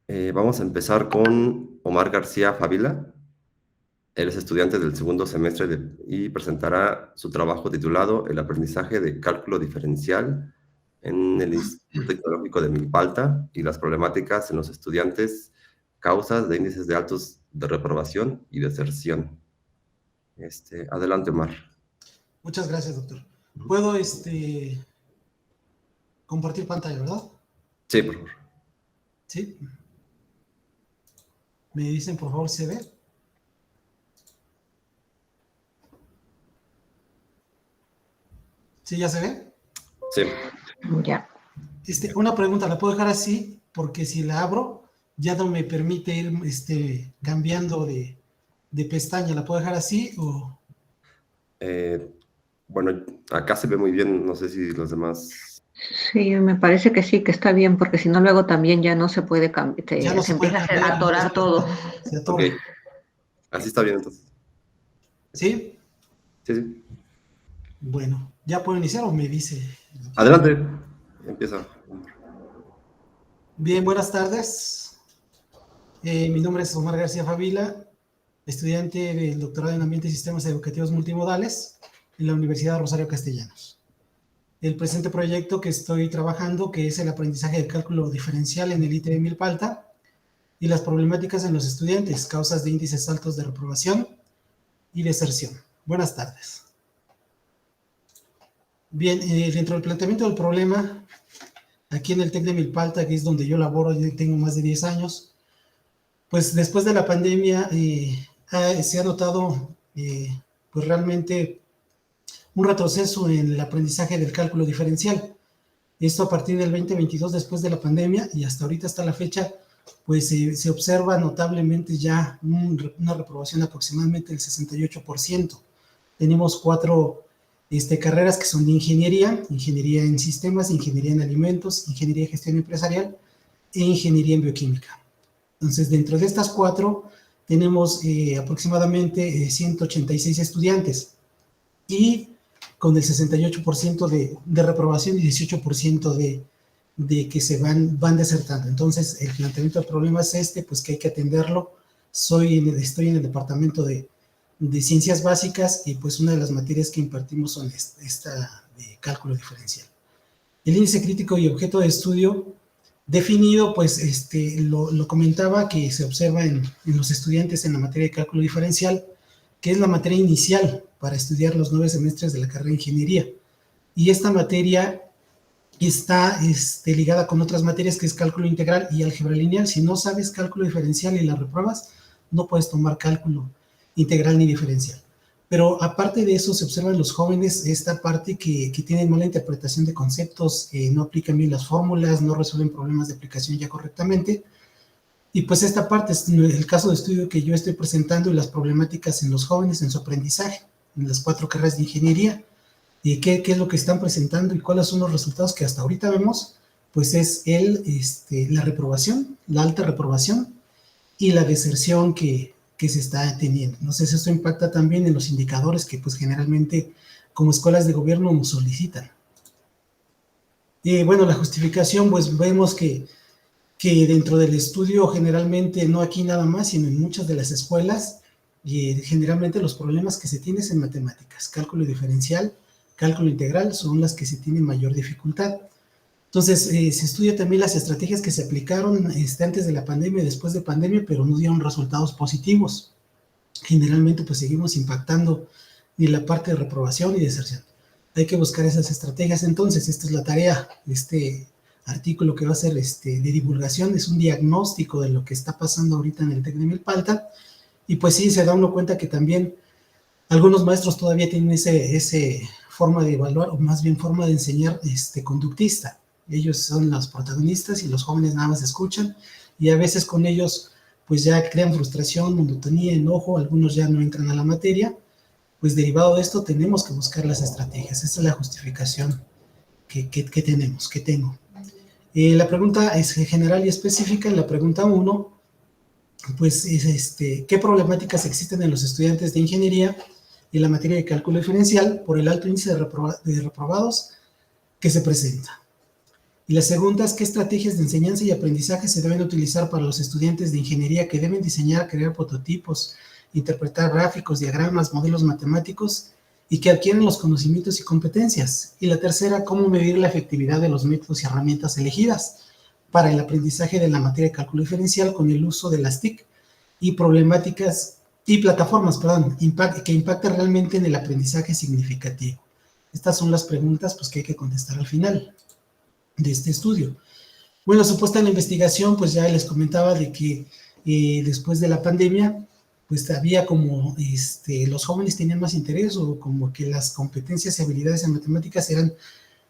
Vamos a empezar con Omar García Favila. Él es estudiante del segundo semestre y presentará su trabajo titulado El aprendizaje de cálculo diferencial en el Instituto Tecnológico de Milpalta y las problemáticas en los estudiantes, causas de índices de altos de reprobación y deserción. Adelante, Omar. Muchas gracias, doctor. Ujú. ¿Puedo compartir pantalla, verdad? Sí, por favor. Sí. ¿Me dicen, por favor, si se ve? ¿Sí, ya se ve? Sí. Ya. Una pregunta, ¿la puedo dejar así? Porque si la abro, ya no me permite ir cambiando de pestaña. ¿La puedo dejar así o...? Bueno, acá se ve muy bien, no sé si los demás... Sí, me parece que sí, que está bien, porque si no luego también ya no se puede Ya no se se puede empieza a cambiar. atorar todo. Se Ok, atora. así está bien entonces. ¿Sí? Sí, sí. Bueno, ¿ya puedo iniciar o me dice? Adelante. Empieza. Bien, buenas tardes. Mi nombre es Omar García Favila, estudiante del doctorado en Ambiente y Sistemas Educativos Multimodales en la Universidad Rosario Castellanos. El presente proyecto que estoy trabajando, que es el aprendizaje del cálculo diferencial en el ITB Milpalta y las problemáticas en los estudiantes, causas de índices altos de reprobación y deserción. Buenas tardes. Bien, dentro del planteamiento del problema, aquí en el TEC de Milpalta, que es donde yo laboro, yo tengo más de 10 años, pues después de la pandemia se ha notado pues realmente un retroceso en el aprendizaje del cálculo diferencial. Esto a partir del 2022, después de la pandemia, y hasta ahorita, hasta la fecha, pues se observa notablemente ya una reprobación aproximadamente del 68%. Tenemos 4 carreras que son de ingeniería en sistemas, ingeniería en alimentos, ingeniería de gestión empresarial e ingeniería en bioquímica. Entonces, dentro de estas 4, tenemos aproximadamente 186 estudiantes y con el 68% de reprobación y 18% de que se van desertando. Entonces, el planteamiento del problema es pues que hay que atenderlo. Estoy en el departamento de ciencias básicas y pues una de las materias que impartimos son esta de cálculo diferencial. El índice crítico y objeto de estudio definido, pues lo comentaba que se observa en los estudiantes en la materia de cálculo diferencial, que es la materia inicial para estudiar los 9 semestres de la carrera de ingeniería. Y esta materia está ligada con otras materias que es cálculo integral y álgebra lineal. Si no sabes cálculo diferencial y la repruebas, no puedes tomar cálculo integral ni diferencial. Pero aparte de eso, se observa en los jóvenes esta parte que tienen mala interpretación de conceptos, no aplican bien las fórmulas, no resuelven problemas de aplicación ya correctamente. Y pues esta parte es el caso de estudio que yo estoy presentando y las problemáticas en los jóvenes en su aprendizaje, en las 4 carreras de ingeniería, y qué es lo que están presentando y cuáles son los resultados que hasta ahorita vemos, pues es la reprobación, la alta reprobación y la deserción que se está teniendo. No sé si esto impacta también en los indicadores que pues generalmente como escuelas de gobierno nos solicitan. Y bueno, la justificación, pues vemos que dentro del estudio generalmente, no aquí nada más, sino en muchas de las escuelas, generalmente los problemas que se tienen es en matemáticas, cálculo diferencial, cálculo integral son las que se tienen mayor dificultad. Entonces, se estudia también las estrategias que se aplicaron antes de la pandemia y después de pandemia, pero no dieron resultados positivos. Generalmente, pues seguimos impactando en la parte de reprobación y deserción. Hay que buscar esas estrategias. Entonces, esta es la tarea, artículo que va a ser de divulgación, es un diagnóstico de lo que está pasando ahorita en el TEC de Milpalta, y pues sí, se da uno cuenta que también algunos maestros todavía tienen ese forma de evaluar, o más bien forma de enseñar conductista. Ellos son los protagonistas y los jóvenes nada más escuchan, y a veces con ellos pues ya crean frustración, monotonía, enojo, algunos ya no entran a la materia. Pues derivado de esto tenemos que buscar las estrategias. Esa es la justificación que tengo. La pregunta es general y específica. En la pregunta 1, pues es ¿qué problemáticas existen en los estudiantes de ingeniería en la materia de cálculo diferencial por el alto índice de reprobados que se presenta? Y la segunda es qué estrategias de enseñanza y aprendizaje se deben utilizar para los estudiantes de ingeniería que deben diseñar, crear prototipos, interpretar gráficos, diagramas, modelos matemáticos y que adquieren los conocimientos y competencias. Y la tercera, cómo medir la efectividad de los métodos y herramientas elegidas para el aprendizaje de la materia de cálculo diferencial con el uso de las TIC y problemáticas y plataformas, que impactan realmente en el aprendizaje significativo. Estas son las preguntas pues, que hay que contestar al final de este estudio. Bueno, supuesta la investigación, pues ya les comentaba de que después de la pandemia, pues había como, los jóvenes tenían más interés o como que las competencias y habilidades en matemáticas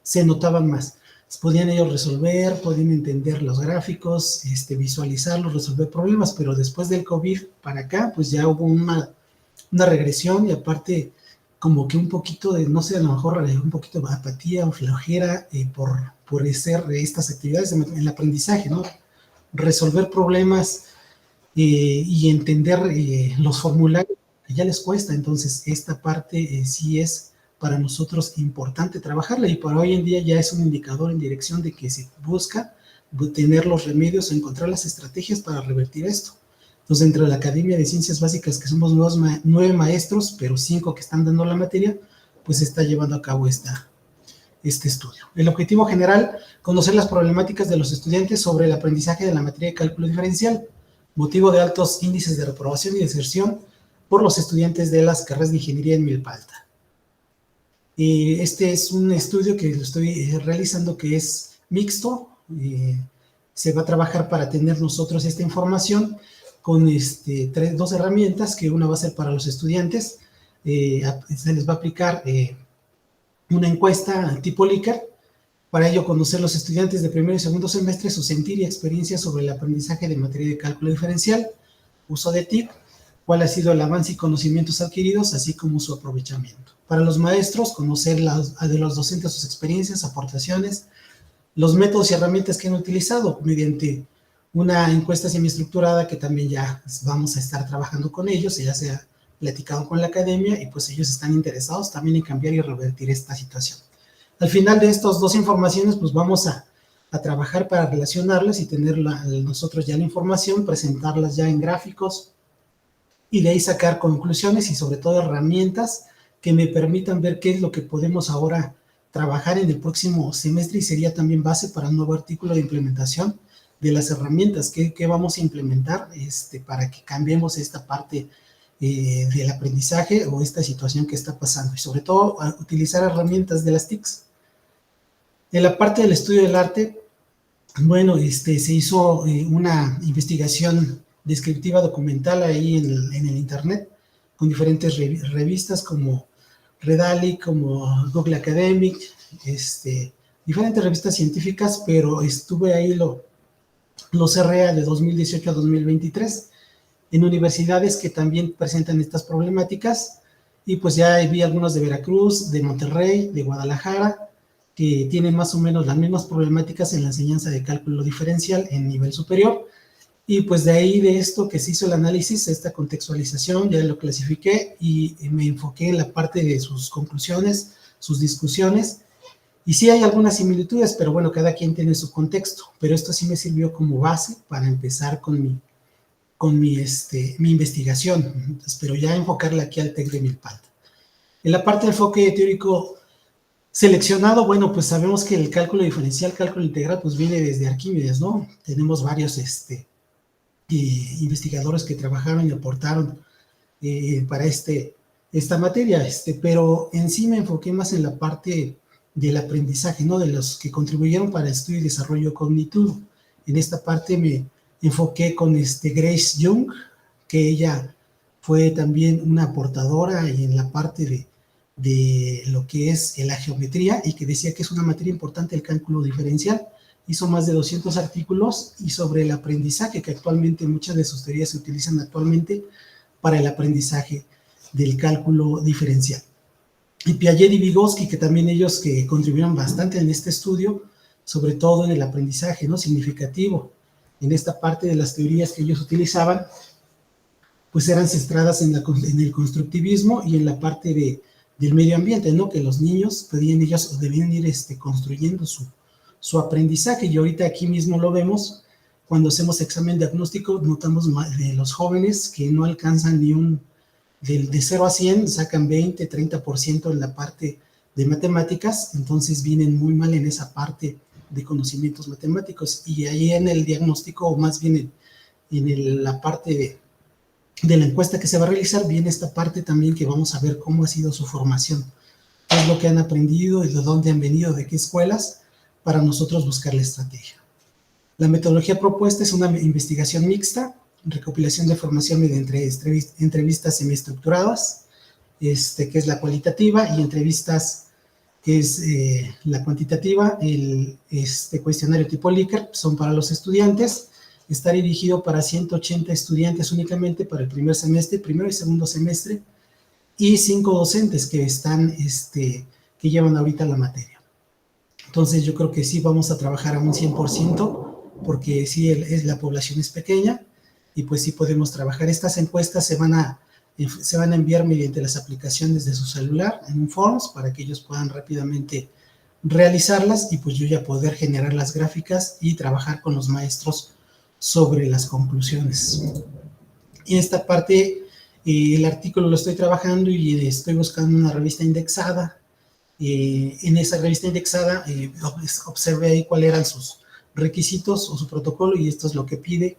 se notaban más. Podían ellos resolver, podían entender los gráficos, visualizarlos, resolver problemas, pero después del COVID para acá, pues ya hubo una regresión y aparte como que un poquito de, no sé, a lo mejor un poquito de apatía o flojera por hacer estas actividades en el aprendizaje, ¿no? Resolver problemas y entender los formularios que ya les cuesta, entonces esta parte sí es para nosotros importante trabajarla y para hoy en día ya es un indicador en dirección de que se busca tener los remedios, encontrar las estrategias para revertir esto. Entonces, dentro de la Academia de Ciencias Básicas, que somos 9 maestros, pero 5 que están dando la materia, pues se está llevando a cabo este estudio. El objetivo general, conocer las problemáticas de los estudiantes sobre el aprendizaje de la materia de cálculo diferencial, motivo de altos índices de reprobación y deserción por los estudiantes de las carreras de ingeniería en Milpa Alta. Este es un estudio que lo estoy realizando que es mixto, se va a trabajar para tener nosotros esta información con dos herramientas, que una va a ser para los estudiantes, se les va a aplicar una encuesta tipo Likert, para ello conocer los estudiantes de primer y segundo semestre su sentir y experiencia sobre el aprendizaje de materia de cálculo diferencial, uso de TIC, cuál ha sido el avance y conocimientos adquiridos, así como su aprovechamiento. Para los maestros, conocer de los docentes sus experiencias, aportaciones, los métodos y herramientas que han utilizado mediante una encuesta semiestructurada que también ya vamos a estar trabajando con ellos, ya se ha platicado con la academia y pues ellos están interesados también en cambiar y revertir esta situación. Al final de estas dos informaciones, pues vamos a trabajar para relacionarlas y tener nosotros ya la información, presentarlas ya en gráficos y de ahí sacar conclusiones y sobre todo herramientas que me permitan ver qué es lo que podemos ahora trabajar en el próximo semestre y sería también base para un nuevo artículo de implementación de las herramientas que vamos a implementar para que cambiemos esta parte del aprendizaje o esta situación que está pasando y sobre todo utilizar herramientas de las TICs. En la parte del estudio del arte, bueno, se hizo una investigación descriptiva documental ahí en el internet con diferentes revistas como Redaly, como Google Academic, diferentes revistas científicas, pero estuve ahí los REA de 2018 a 2023 en universidades que también presentan estas problemáticas y pues ya vi algunos de Veracruz, de Monterrey, de Guadalajara, que tienen más o menos las mismas problemáticas en la enseñanza de cálculo diferencial en nivel superior y pues de ahí de esto que se hizo el análisis, esta contextualización, ya lo clasifiqué y me enfoqué en la parte de sus conclusiones, sus discusiones. Y sí hay algunas similitudes, pero bueno, cada quien tiene su contexto. Pero esto sí me sirvió como base para empezar con mi investigación. Entonces, pero ya enfocarla aquí al TEC de Milpa Alta. En la parte del enfoque teórico seleccionado, bueno, pues sabemos que el cálculo diferencial, cálculo integral, pues viene desde Arquímedes, ¿no? Tenemos varios investigadores que trabajaron y aportaron para esta materia, pero en sí me enfoqué más en la parte del aprendizaje, ¿no? De los que contribuyeron para el estudio y desarrollo cognitivo. En esta parte me enfoqué con Grace Young, que ella fue también una aportadora en la parte de lo que es la geometría y que decía que es una materia importante el cálculo diferencial. Hizo más de 200 artículos y sobre el aprendizaje, que actualmente muchas de sus teorías se utilizan actualmente para el aprendizaje del cálculo diferencial. Y Piaget y Vygotsky, que también ellos que contribuyeron bastante en este estudio, sobre todo en el aprendizaje, ¿no? Significativo. En esta parte de las teorías que ellos utilizaban, pues eran centradas en el constructivismo y en la parte del medio ambiente, ¿no? Que los niños ellos debían ir construyendo su aprendizaje. Y ahorita aquí mismo lo vemos, cuando hacemos examen diagnóstico, notamos de los jóvenes que no alcanzan ni de 0 a 100, sacan 20, 30% en la parte de matemáticas, entonces vienen muy mal en esa parte de conocimientos matemáticos. Y ahí en el diagnóstico, o más bien en la parte de la encuesta que se va a realizar, viene esta parte también que vamos a ver cómo ha sido su formación, qué es lo que han aprendido y de dónde han venido, de qué escuelas, para nosotros buscar la estrategia. La metodología propuesta es una investigación mixta, recopilación de información mediante entrevistas semiestructuradas, que es la cualitativa, y entrevistas, que es la cuantitativa. El cuestionario tipo Likert son para los estudiantes. Está dirigido para 180 estudiantes únicamente para el primer semestre, primero y segundo semestre, y 5 docentes que que llevan ahorita la materia. Entonces yo creo que sí vamos a trabajar a un 100%, porque sí la población es pequeña, y pues sí podemos trabajar. Estas encuestas se van a enviar mediante las aplicaciones de su celular en un Forms, para que ellos puedan rápidamente realizarlas, y pues yo ya poder generar las gráficas y trabajar con los maestros sobre las conclusiones. Y esta parte, el artículo lo estoy trabajando y estoy buscando una revista indexada. En esa revista indexada observé ahí cuáles eran sus requisitos o su protocolo, y esto es lo que pide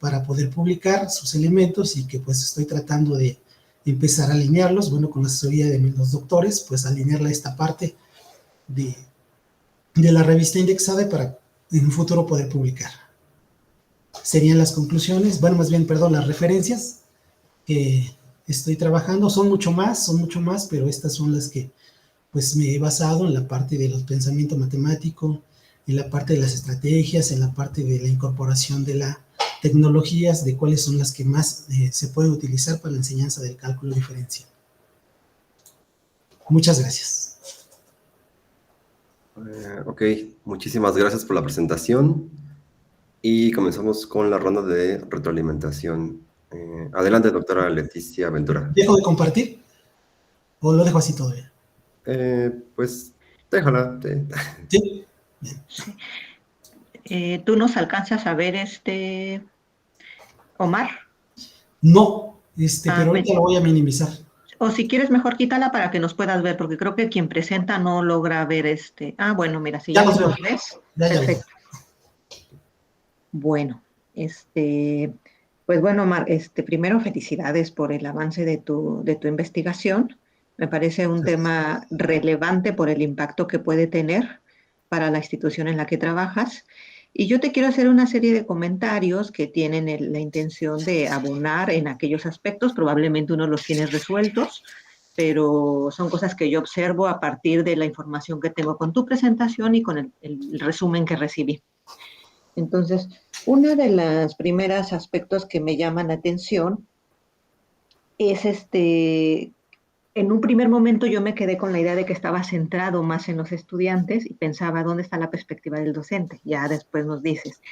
para poder publicar sus elementos, y que pues estoy tratando de empezar a alinearlos, bueno, con la asesoría de los doctores, pues alinearla a esta parte de la revista indexada para en un futuro poder publicar. Serían las conclusiones, bueno, más bien, perdón, las referencias que estoy trabajando. Son mucho más, pero estas son las que pues me he basado en la parte del pensamiento matemático, en la parte de las estrategias, en la parte de la incorporación de las tecnologías, de cuáles son las que más se pueden utilizar para la enseñanza del cálculo diferencial. Muchas gracias. Ok, muchísimas gracias por la presentación. Y comenzamos con la ronda de retroalimentación. Adelante, doctora Leticia Ventura. ¿Dejo de compartir o lo dejo así todavía? Pues déjala. ¿Sí? Bien. ¿Tú nos alcanzas a ver, Omar? No, pero ahorita lo voy a minimizar. O si quieres, mejor quítala para que nos puedas ver, porque creo que quien presenta no logra ver Ah, bueno, mira, si ya nos ves. Perfecto. Bueno, pues bueno, Omar, primero felicidades por el avance de tu investigación. Me parece un tema relevante por el impacto que puede tener para la institución en la que trabajas. Y yo te quiero hacer una serie de comentarios que tienen la intención de abonar en aquellos aspectos. Probablemente uno los tienes resueltos, pero son cosas que yo observo a partir de la información que tengo con tu presentación y con el resumen que recibí. Entonces, uno de los primeros aspectos que me llaman la atención es en un primer momento yo me quedé con la idea de que estaba centrado más en los estudiantes y pensaba, ¿dónde está la perspectiva del docente? Ya después nos dices.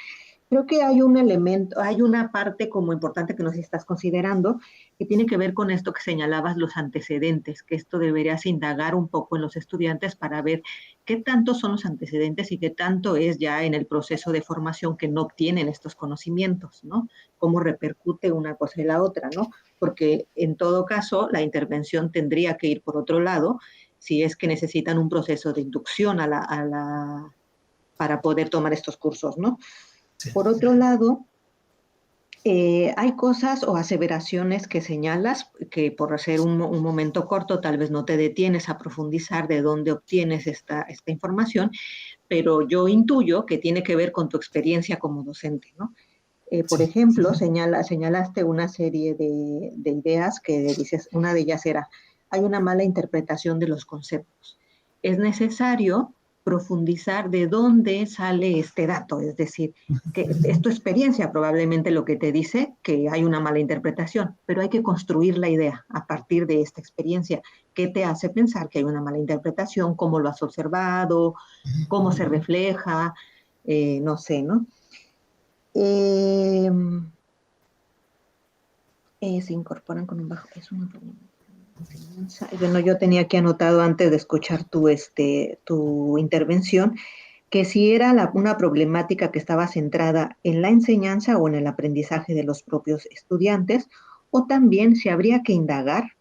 Creo que hay un elemento, hay una parte como importante que nos estás considerando, que tiene que ver con esto que señalabas, los antecedentes, que esto deberías indagar un poco en los estudiantes para ver qué tanto son los antecedentes y qué tanto es ya en el proceso de formación que no obtienen estos conocimientos, ¿no? Cómo repercute una cosa y la otra, ¿no? Porque en todo caso la intervención tendría que ir por otro lado si es que necesitan un proceso de inducción para poder tomar estos cursos, ¿no? Sí. Por otro lado, hay cosas o aseveraciones que señalas que por ser un momento corto tal vez no te detienes a profundizar de dónde obtienes esta información, pero yo intuyo que tiene que ver con tu experiencia como docente, ¿no? Por ejemplo, señalaste una serie de ideas que dices, una de ellas era, hay una mala interpretación de los conceptos. Es necesario profundizar de dónde sale este dato, es decir, que es tu experiencia probablemente lo que te dice que hay una mala interpretación, pero hay que construir la idea a partir de esta experiencia. ¿Qué te hace pensar que hay una mala interpretación? ¿Cómo lo has observado? ¿Cómo se refleja? No sé, ¿no? Se incorporan con un bajo. Es una enseñanza. Bueno, yo tenía aquí anotado antes de escuchar tu intervención que si era una problemática que estaba centrada en la enseñanza o en el aprendizaje de los propios estudiantes, o también si habría que indagar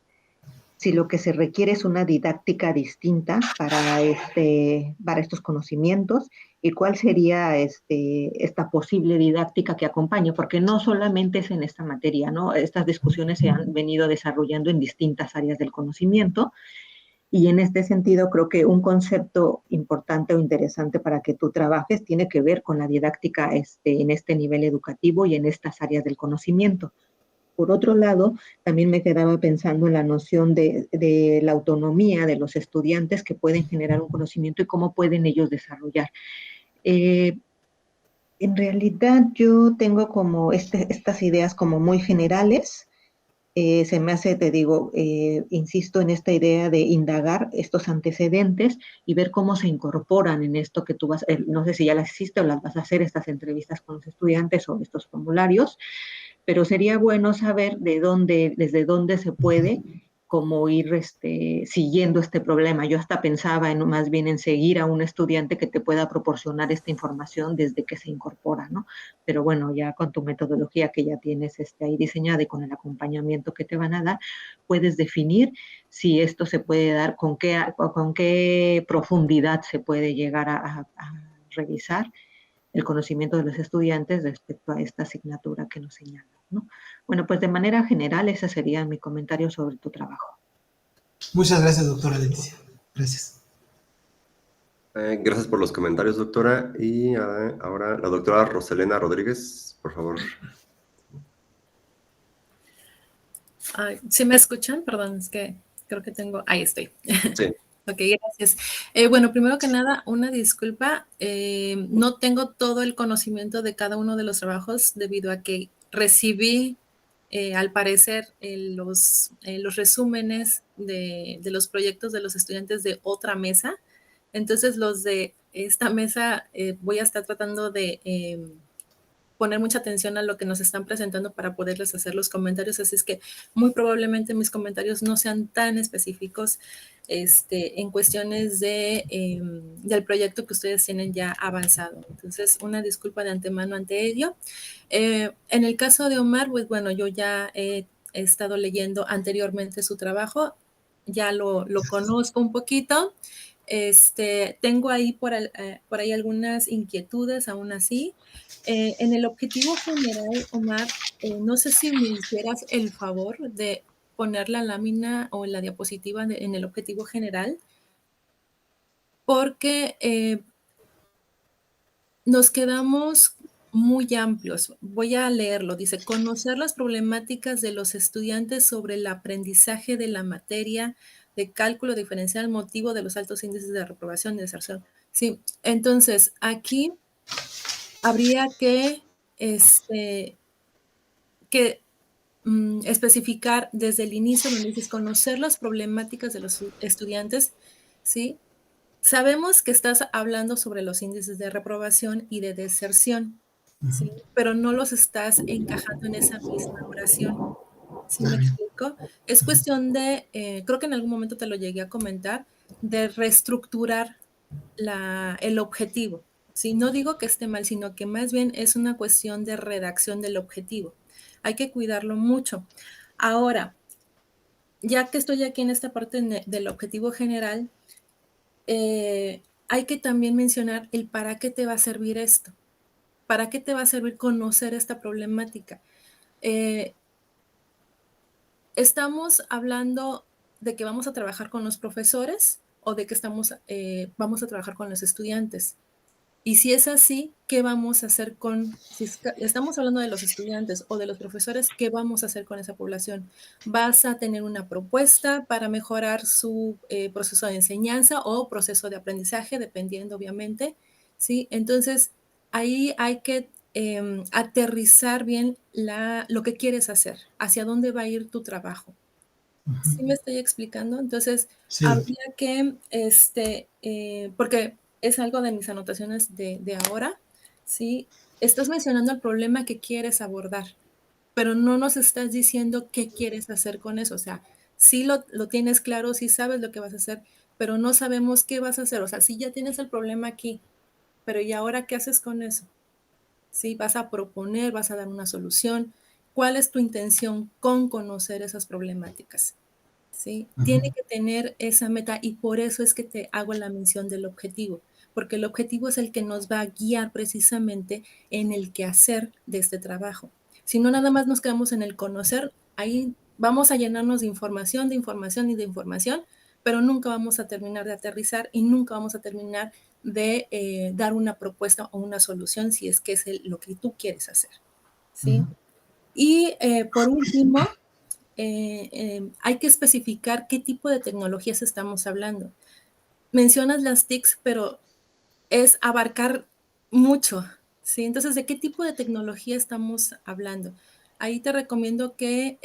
si lo que se requiere es una didáctica distinta para estos conocimientos y cuál sería esta posible didáctica que acompañe, porque no solamente es en esta materia, ¿no? Estas discusiones se han venido desarrollando en distintas áreas del conocimiento y en este sentido creo que un concepto importante o interesante para que tú trabajes tiene que ver con la didáctica en este nivel educativo y en estas áreas del conocimiento. Por otro lado, también me quedaba pensando en la noción de la autonomía de los estudiantes que pueden generar un conocimiento y cómo pueden ellos desarrollar. Eh, en realidad yo tengo como estas ideas como muy generales. Se me hace, te digo, insisto en esta idea de indagar estos antecedentes y ver cómo se incorporan en esto que tú vas, no sé si ya las hiciste o las vas a hacer, estas entrevistas con los estudiantes o estos formularios, pero sería bueno saber desde dónde se puede como ir siguiendo este problema. Yo hasta pensaba más bien en seguir a un estudiante que te pueda proporcionar esta información desde que se incorpora, ¿no? Pero bueno, ya con tu metodología que ya tienes ahí diseñada y con el acompañamiento que te van a dar, puedes definir si esto se puede dar, con qué profundidad se puede llegar a revisar el conocimiento de los estudiantes respecto a esta asignatura que nos señalan, ¿no? Bueno, pues de manera general ese sería mi comentario sobre tu trabajo. Muchas gracias, doctora Leticia. Gracias. Gracias por los comentarios, doctora. Y ahora la doctora Roselena Rodríguez, por favor. ¿Sí me escuchan? Perdón, es que creo que tengo... Ahí estoy. Sí. Ok, gracias. Bueno, primero que nada, una disculpa. No tengo todo el conocimiento de cada uno de los trabajos debido a que recibí, al parecer, los resúmenes de los proyectos de los estudiantes de otra mesa. Entonces, los de esta mesa voy a estar tratando de poner mucha atención a lo que nos están presentando para poderles hacer los comentarios, así es que muy probablemente mis comentarios no sean tan específicos en cuestiones del proyecto que ustedes tienen ya avanzado. Entonces, una disculpa de antemano ante ello. En el caso de Omar, pues bueno, yo ya he estado leyendo anteriormente su trabajo, ya lo conozco un poquito. Tengo ahí por ahí algunas inquietudes aún así. En el objetivo general, Omar, no sé si me hicieras el favor de poner la lámina o la diapositiva en el objetivo general, porque nos quedamos muy amplios. Voy a leerlo. Dice, conocer las problemáticas de los estudiantes sobre el aprendizaje de la materia de cálculo diferencial, motivo de los altos índices de reprobación y deserción. Sí, entonces aquí habría que especificar desde el inicio, donde dices conocer las problemáticas de los estudiantes, ¿sí? Sabemos que estás hablando sobre los índices de reprobación y de deserción, ¿sí? Pero no los estás encajando en esa misma oración. ¿Sí me explico? Es cuestión de, creo que en algún momento te lo llegué a comentar, de reestructurar el objetivo. ¿Sí? No digo que esté mal, sino que más bien es una cuestión de redacción del objetivo. Hay que cuidarlo mucho. Ahora, ya que estoy aquí en esta parte del objetivo general, hay que también mencionar el para qué te va a servir esto. ¿Para qué te va a servir conocer esta problemática? Estamos hablando de que vamos a trabajar con los profesores o de que vamos a trabajar con los estudiantes. Y si es así, ¿qué vamos a hacer si estamos hablando de los estudiantes o de los profesores, qué vamos a hacer con esa población? ¿Vas a tener una propuesta para mejorar su proceso de enseñanza o proceso de aprendizaje, dependiendo obviamente? ¿Sí? Entonces, ahí hay que aterrizar bien lo que quieres hacer, hacia dónde va a ir tu trabajo. ¿Sí me estoy explicando? Entonces, Sí. habría que, porque es algo de mis anotaciones de ahora, ¿sí? Estás mencionando el problema que quieres abordar, pero no nos estás diciendo qué quieres hacer con eso. O sea, sí lo tienes claro, sí sabes lo que vas a hacer, pero no sabemos qué vas a hacer. O sea, sí ya tienes el problema aquí, pero ¿y ahora qué haces con eso? ¿Sí? Vas a proponer, vas a dar una solución. ¿Cuál es tu intención con conocer esas problemáticas? ¿Sí? Tiene que tener esa meta y por eso es que te hago la mención del objetivo, porque el objetivo es el que nos va a guiar precisamente en el quehacer de este trabajo. Si no, nada más nos quedamos en el conocer, ahí vamos a llenarnos de información y de información, pero nunca vamos a terminar de aterrizar y nunca vamos a terminar de dar una propuesta o una solución si es que es lo que tú quieres hacer. ¿Sí? Y por último, hay que especificar qué tipo de tecnologías estamos hablando. Mencionas las TICs, pero es abarcar mucho, ¿sí? Entonces, ¿de qué tipo de tecnología estamos hablando? Ahí te recomiendo que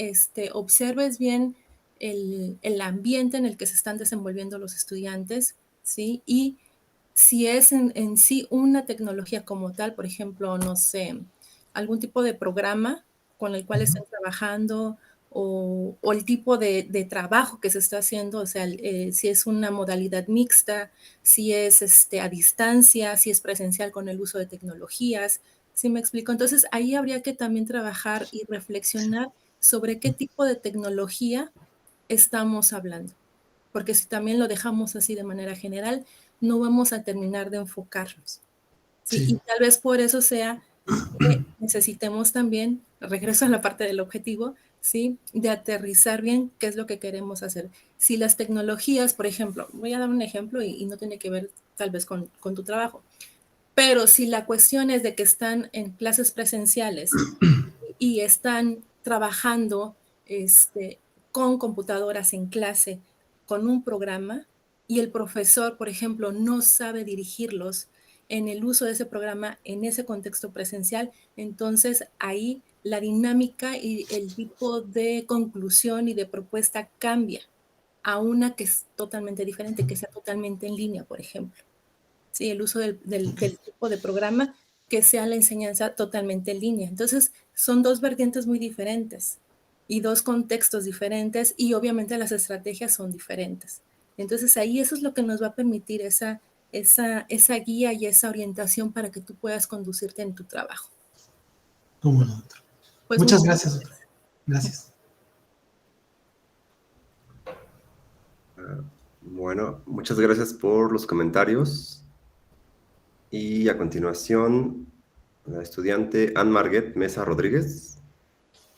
observes bien el ambiente en el que se están desenvolviendo los estudiantes, ¿sí? Y si es en sí una tecnología como tal, por ejemplo, no sé, algún tipo de programa con el cual estén trabajando o el tipo de trabajo que se está haciendo, o sea, si es una modalidad mixta, si es a distancia, si es presencial con el uso de tecnologías, ¿sí me explico? Entonces, ahí habría que también trabajar y reflexionar sobre qué tipo de tecnología estamos hablando, porque si también lo dejamos así de manera general, no vamos a terminar de enfocarnos, ¿sí? Y tal vez por eso sea que necesitemos también, regreso a la parte del objetivo, ¿sí? De aterrizar bien qué es lo que queremos hacer. Si las tecnologías, por ejemplo, voy a dar un ejemplo y no tiene que ver tal vez con tu trabajo, pero si la cuestión es de que están en clases presenciales y están trabajando con computadoras en clase, con un programa, y el profesor, por ejemplo, no sabe dirigirlos en el uso de ese programa en ese contexto presencial, entonces ahí la dinámica y el tipo de conclusión y de propuesta cambia a una que es totalmente diferente, que sea totalmente en línea, por ejemplo. Sí, el uso del tipo de programa que sea la enseñanza totalmente en línea. Entonces, son dos vertientes muy diferentes y dos contextos diferentes y obviamente las estrategias son diferentes. Entonces, ahí eso es lo que nos va a permitir esa guía y esa orientación para que tú puedas conducirte en tu trabajo. ¿Cómo no, doctor? Pues Muchas gracias, doctor. Gracias. Bueno, muchas gracias por los comentarios. Y a continuación, la estudiante Anne Marguet Mesa Rodríguez.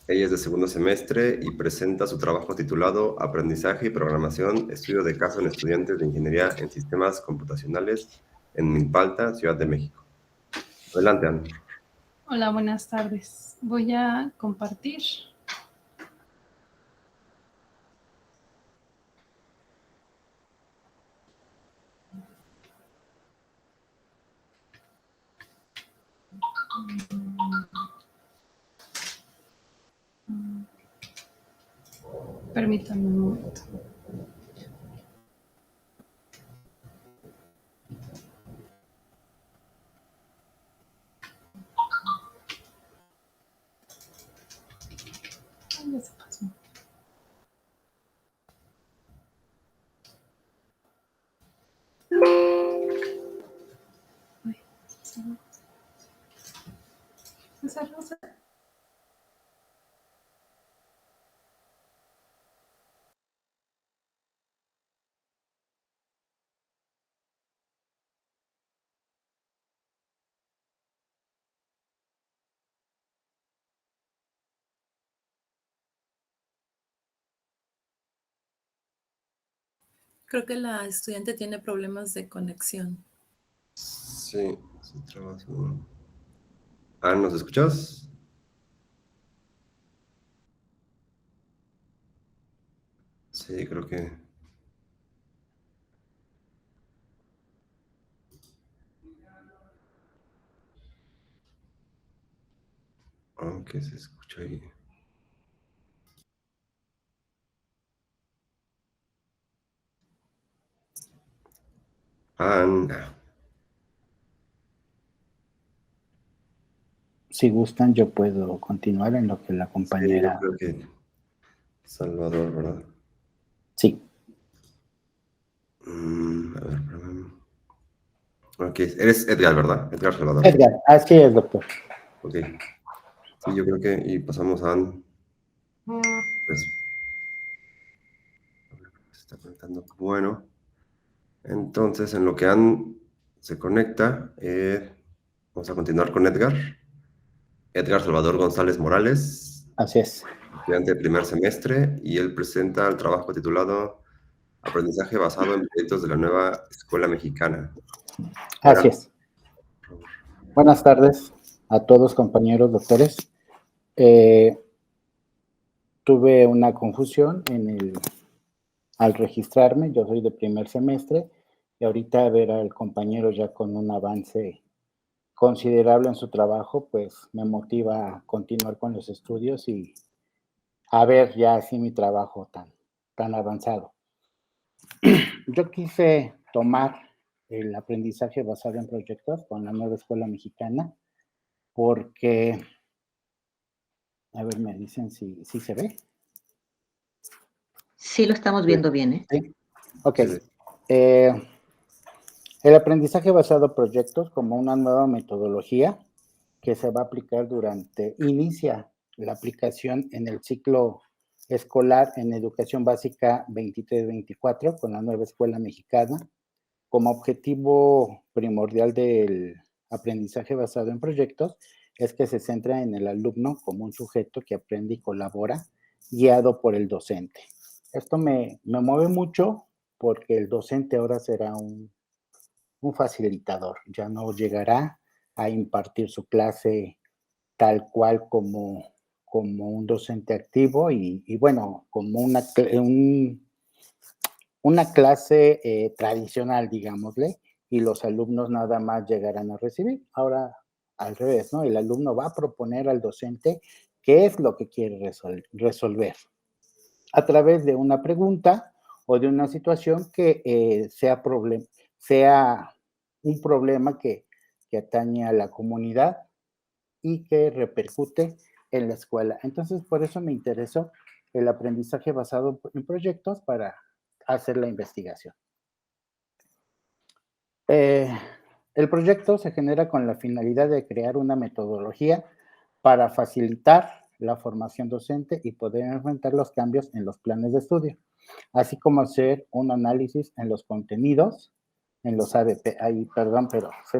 Ella es de segundo semestre y presenta su trabajo titulado Aprendizaje y Programación, Estudio de Caso en Estudiantes de Ingeniería en Sistemas Computacionales en Milpalta, Ciudad de México. Adelante, Anne. Hola, buenas tardes. Voy a compartir. Permítanme un momento. Ay, ya se pasó. Ay, esa rosa. Creo que la estudiante tiene problemas de conexión. Sí, su trabajo. Anne, ¿nos escuchas? Sí, creo que... Aunque se escucha ahí. Anne. Si gustan, yo puedo continuar en lo que la Sí, yo compañera... creo que Salvador, ¿verdad? Sí. A ver, perdón. Ok, eres Edgar, ¿verdad? Edgar Salvador. Edgar, así es, doctor. Ok. Sí, yo creo que, y pasamos a Ann. Pues, se está conectando. Bueno, entonces en lo que Ann se conecta, vamos a continuar con Edgar. Edgar Salvador González Morales, Así es. estudiante de primer semestre, y él presenta el trabajo titulado Aprendizaje basado en proyectos de la nueva escuela mexicana. Así es. Buenas tardes a todos, compañeros doctores. Tuve una confusión al registrarme. Yo soy de primer semestre y ahorita ver al compañero ya con un avance considerable en su trabajo, pues me motiva a continuar con los estudios y a ver ya así mi trabajo tan avanzado. Yo quise tomar el aprendizaje basado en proyectos con la nueva escuela mexicana porque, a ver, me dicen si se ve. Sí, lo estamos viendo bien, ¿eh? Sí. Ok. Sí. El aprendizaje basado en proyectos como una nueva metodología que se va a aplicar inicia la aplicación en el ciclo escolar en educación básica 23-24 con la nueva escuela mexicana. Como objetivo primordial del aprendizaje basado en proyectos es que se centra en el alumno como un sujeto que aprende y colabora guiado por el docente. Esto me mueve mucho porque el docente ahora será un facilitador, ya no llegará a impartir su clase tal cual como un docente activo y bueno, como una clase tradicional, digámosle, y los alumnos nada más llegarán a recibir. Ahora, al revés, ¿no? El alumno va a proponer al docente qué es lo que quiere resolver a través de una pregunta o de una situación que sea un problema que atañe a la comunidad y que repercute en la escuela. Entonces, por eso me interesó el aprendizaje basado en proyectos para hacer la investigación. El proyecto se genera con la finalidad de crear una metodología para facilitar la formación docente y poder enfrentar los cambios en los planes de estudio, así como hacer un análisis en los contenidos, en los ADP. Ahí, perdón, pero se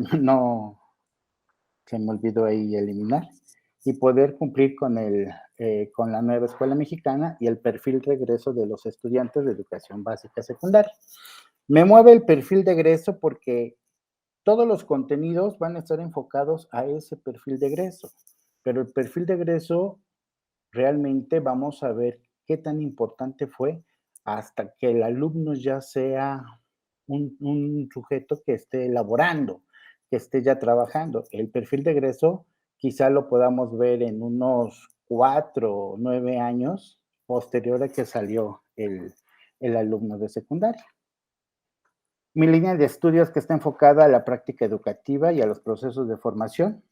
me olvidó ahí eliminar, y poder cumplir con la nueva escuela mexicana y el perfil de egreso de los estudiantes de educación básica secundaria. Me mueve el perfil de egreso porque todos los contenidos van a estar enfocados a ese perfil de egreso, pero el perfil de egreso realmente vamos a ver qué tan importante fue hasta que el alumno ya sea un sujeto que esté elaborando, que esté ya trabajando. El perfil de egreso quizá lo podamos ver en unos 4 o 9 años posterior a que salió el alumno de secundaria. Mi línea de estudios que está enfocada a la práctica educativa y a los procesos de formación.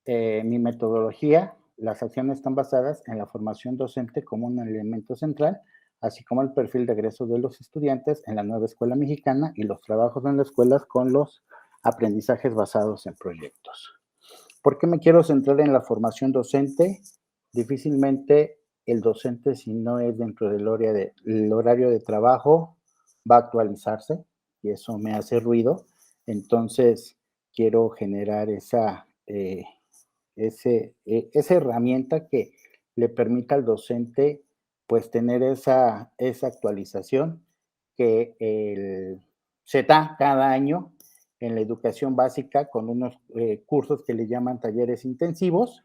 Mi metodología, las acciones están basadas en la formación docente como un elemento central, así como el perfil de egreso de los estudiantes en la nueva escuela mexicana y los trabajos en las escuelas con los aprendizajes basados en proyectos. ¿Por qué me quiero centrar en la formación docente? Difícilmente el docente, si no es dentro del horario de trabajo, va a actualizarse y eso me hace ruido. Entonces, quiero generar esa herramienta que le permita al docente pues tener esa actualización que se da cada año en la educación básica con unos cursos que le llaman talleres intensivos,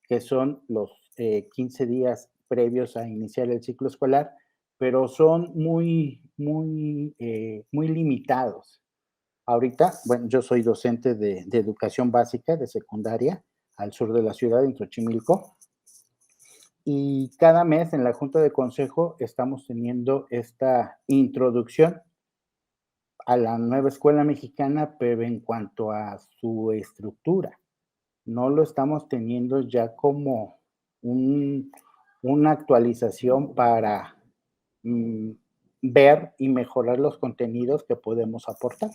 que son los 15 días previos a iniciar el ciclo escolar, pero son muy limitados. Ahorita, bueno, yo soy docente de educación básica, de secundaria, al sur de la ciudad, en Xochimilco, y cada mes en la Junta de Consejo estamos teniendo esta introducción a la nueva escuela mexicana, pero en cuanto a su estructura. No lo estamos teniendo ya como una actualización para ver y mejorar los contenidos que podemos aportar.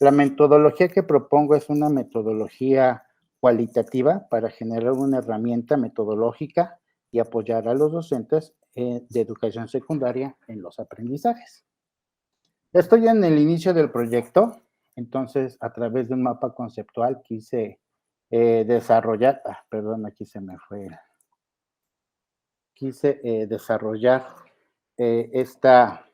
La metodología que propongo es una metodología cualitativa para generar una herramienta metodológica y apoyar a los docentes de educación secundaria en los aprendizajes. Estoy en el inicio del proyecto, entonces a través de un mapa conceptual quise desarrollar, aquí se me fue, desarrollar esta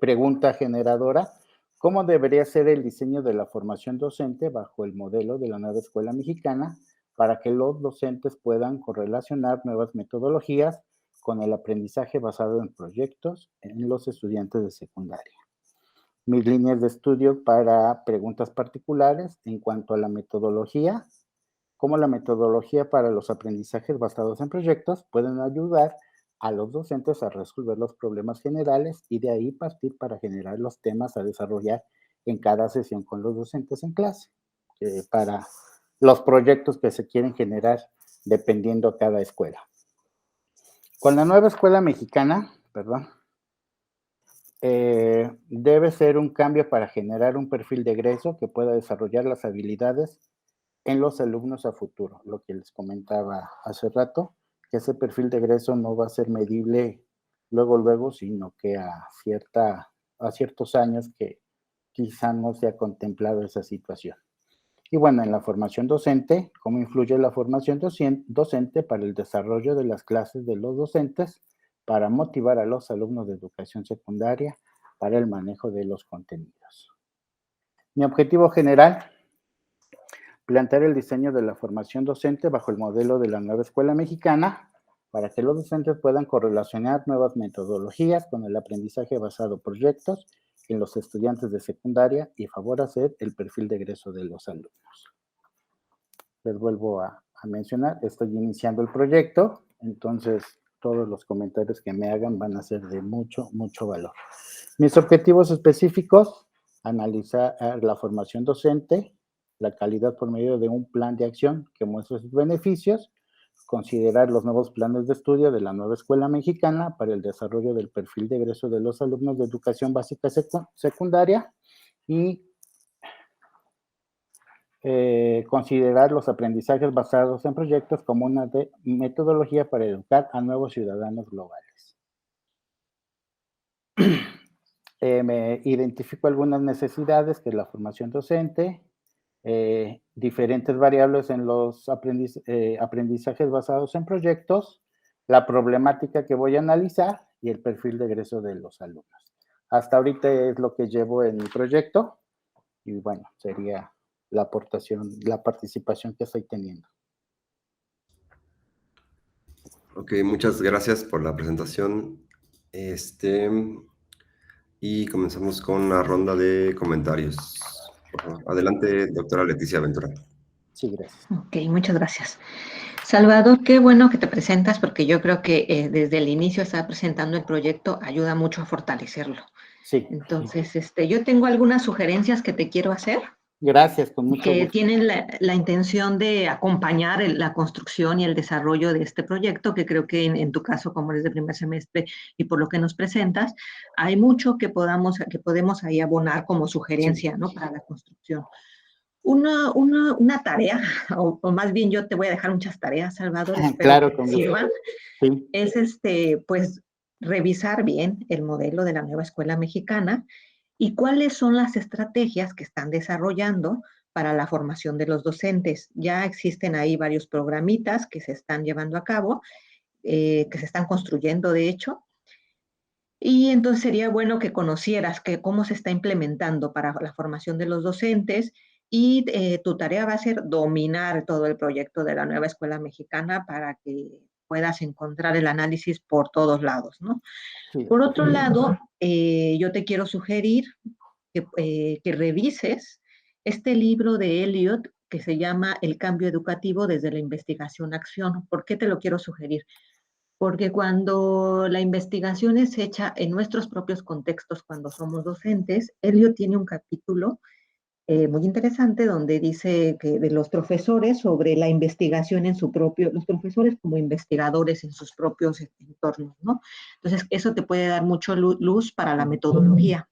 pregunta generadora: ¿cómo debería ser el diseño de la formación docente bajo el modelo de la nueva escuela mexicana para que los docentes puedan correlacionar nuevas metodologías con el aprendizaje basado en proyectos en los estudiantes de secundaria? Mis líneas de estudio para preguntas particulares en cuanto a la metodología, cómo la metodología para los aprendizajes basados en proyectos pueden ayudar a los docentes a resolver los problemas generales y de ahí partir para generar los temas a desarrollar en cada sesión con los docentes en clase, para los proyectos que se quieren generar dependiendo a cada escuela. Con la nueva escuela mexicana, debe ser un cambio para generar un perfil de egreso que pueda desarrollar las habilidades en los alumnos a futuro. Lo que les comentaba hace rato, que ese perfil de egreso no va a ser medible luego, sino que a ciertos años que quizá no se ha contemplado esa situación. Y bueno, en la formación docente, ¿cómo influye la formación docente para el desarrollo de las clases de los docentes para motivar a los alumnos de educación secundaria para el manejo de los contenidos? Mi objetivo general: plantear el diseño de la formación docente bajo el modelo de la nueva escuela mexicana para que los docentes puedan correlacionar nuevas metodologías con el aprendizaje basado en proyectos en los estudiantes de secundaria y favorecer el perfil de egreso de los alumnos. Les vuelvo a mencionar, estoy iniciando el proyecto, entonces todos los comentarios que me hagan van a ser de mucho valor. Mis objetivos específicos: analizar la formación docente, la calidad por medio de un plan de acción que muestre sus beneficios, considerar los nuevos planes de estudio de la nueva escuela mexicana para el desarrollo del perfil de egreso de los alumnos de educación básica secundaria y considerar los aprendizajes basados en proyectos como una metodología para educar a nuevos ciudadanos globales. Me identifico algunas necesidades que es la formación docente, diferentes variables en los aprendizajes basados en proyectos, la problemática que voy a analizar y el perfil de egreso de los alumnos. Hasta ahorita es lo que llevo en mi proyecto y bueno, sería la aportación, la participación que estoy teniendo. Ok, muchas gracias por la presentación. Y comenzamos con una ronda de comentarios. Por favor. Adelante, doctora Leticia Ventura. Sí, gracias. Ok, muchas gracias. Salvador, qué bueno que te presentas porque yo creo que desde el inicio estar presentando el proyecto ayuda mucho a fortalecerlo. Sí. Entonces, yo tengo algunas sugerencias que te quiero hacer. Gracias, con mucho que gusto. tienen la intención de acompañar la construcción y el desarrollo de este proyecto, que creo que en tu caso, como eres de primer semestre y por lo que nos presentas, hay mucho que podemos ahí abonar como sugerencia, sí, ¿no? Para la construcción. Una tarea, o más bien yo te voy a dejar muchas tareas, Salvador, espero claro, que te sirvan, sí. Es pues revisar bien el modelo de la nueva escuela mexicana y cuáles son las estrategias que están desarrollando para la formación de los docentes. Ya existen ahí varios programitas que se están llevando a cabo, que se están construyendo, de hecho, y entonces sería bueno que conocieras cómo se está implementando para la formación de los docentes y tu tarea va a ser dominar todo el proyecto de la nueva escuela mexicana para que puedas encontrar el análisis por todos lados, ¿no? Sí. Por otro lado, yo te quiero sugerir que revises este libro de Eliot que se llama El cambio educativo desde la investigación a acción. ¿Por qué te lo quiero sugerir? Porque cuando la investigación es hecha en nuestros propios contextos, cuando somos docentes, Eliot tiene un capítulo muy interesante donde dice que de los profesores sobre la investigación en los profesores como investigadores en sus propios entornos, ¿no? Entonces, eso te puede dar mucho luz para la metodología.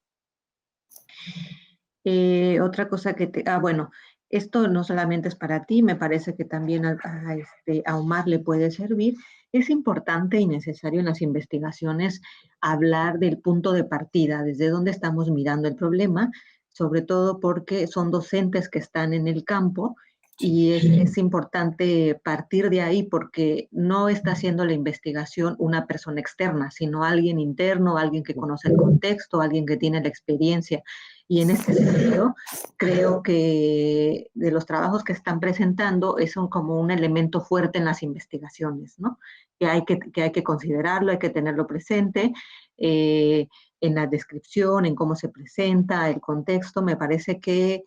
Otra cosa bueno, esto no solamente es para ti, me parece que también a Omar le puede servir. Es importante y necesario en las investigaciones hablar del punto de partida, desde dónde estamos mirando el problema, sobre todo porque son docentes que están en el campo y es importante partir de ahí porque no está haciendo la investigación una persona externa, sino alguien interno, alguien que conoce el contexto, alguien que tiene la experiencia. Y en este sentido, creo que de los trabajos que están presentando es como un elemento fuerte en las investigaciones, ¿no? Que hay que considerarlo, hay que tenerlo presente en la descripción, en cómo se presenta, el contexto. Me parece que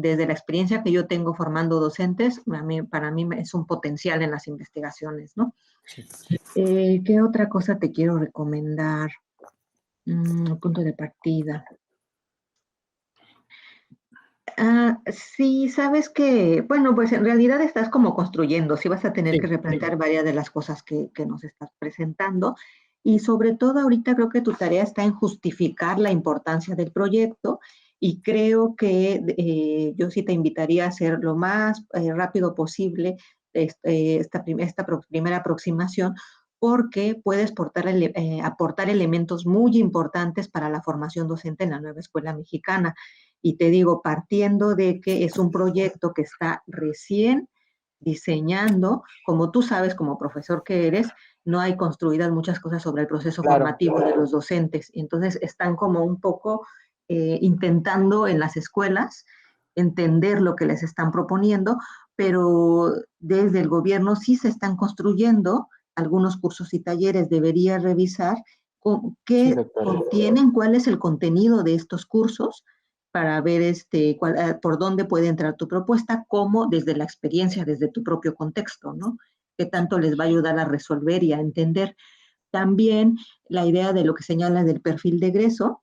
desde la experiencia que yo tengo formando docentes, para mí es un potencial en las investigaciones, ¿no? Sí. ¿Qué otra cosa te quiero recomendar? Punto de partida. Sí, sabes que, bueno, pues en realidad estás como construyendo, sí vas a tener Sí, que replantear varias de las cosas que nos estás presentando y sobre todo ahorita creo que tu tarea está en justificar la importancia del proyecto y creo que yo sí te invitaría a hacer lo más rápido posible esta primera aproximación porque puedes aportar elementos muy importantes para la formación docente en la nueva escuela mexicana. Y te digo, partiendo de que es un proyecto que está recién diseñando, como tú sabes, como profesor que eres, no hay construidas muchas cosas sobre el proceso claro. formativo de los docentes. Entonces están como un poco intentando en las escuelas entender lo que les están proponiendo, pero desde el gobierno sí se están construyendo algunos cursos y talleres. Debería revisar Sí, qué doctora. contienen, cuál es el contenido de estos cursos para ver por dónde puede entrar tu propuesta, como desde la experiencia, desde tu propio contexto, ¿no? ¿Qué tanto les va a ayudar a resolver y a entender? También la idea de lo que señala del perfil de egreso,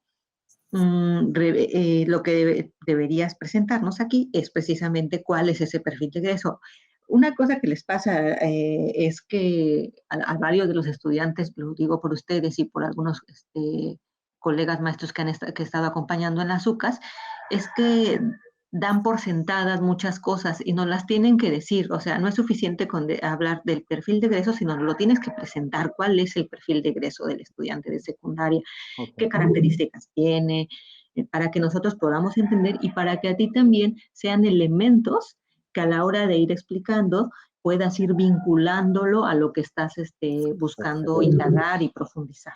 lo que deberías presentarnos aquí es precisamente cuál es ese perfil de egreso. Una cosa que les pasa es que a varios de los estudiantes, lo digo por ustedes y por algunos colegas maestros que he estado acompañando en las UCAS, es que dan por sentadas muchas cosas y nos las tienen que decir. O sea, no es suficiente con hablar del perfil de egreso, sino lo tienes que presentar. ¿Cuál es el perfil de egreso del estudiante de secundaria? Okay. ¿Qué características tiene? Para que nosotros podamos entender y para que a ti también sean elementos que a la hora de ir explicando puedas ir vinculándolo a lo que estás buscando indagar y profundizar.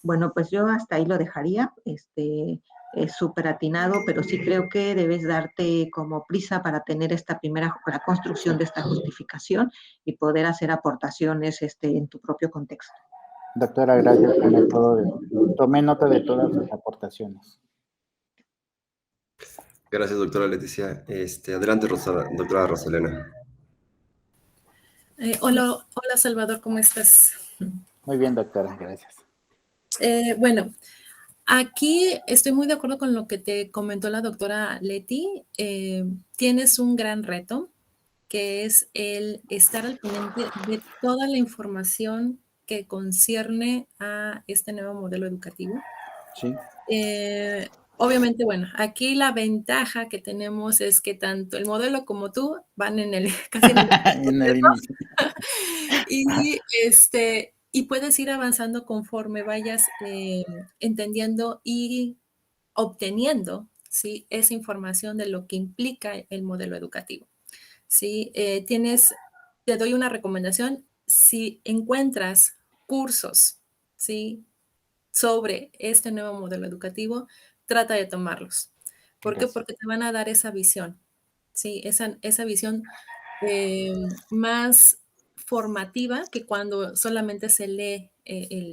Bueno, pues yo hasta ahí lo dejaría. Es súper atinado, pero sí creo que debes darte como prisa para tener la construcción de esta justificación y poder hacer aportaciones en tu propio contexto. Doctora, gracias. Tomé nota de todas sus aportaciones. Gracias, doctora Leticia. Adelante, doctora Rosalena. Hola Salvador, ¿cómo estás? Muy bien, doctora, gracias. Bueno, aquí estoy muy de acuerdo con lo que te comentó la doctora Leti. Tienes un gran reto, que es el estar al pendiente de toda la información que concierne a este nuevo modelo educativo. Sí. Obviamente, bueno, aquí la ventaja que tenemos es que tanto el modelo como tú van casi en el En el inicio. y puedes ir avanzando conforme vayas entendiendo y obteniendo, ¿sí? Esa información de lo que implica el modelo educativo, ¿sí? Te doy una recomendación, si encuentras cursos, ¿sí? Sobre este nuevo modelo educativo, trata de tomarlos. ¿Por qué? Gracias. Porque te van a dar esa visión, ¿sí? Esa visión más formativa que cuando solamente se lee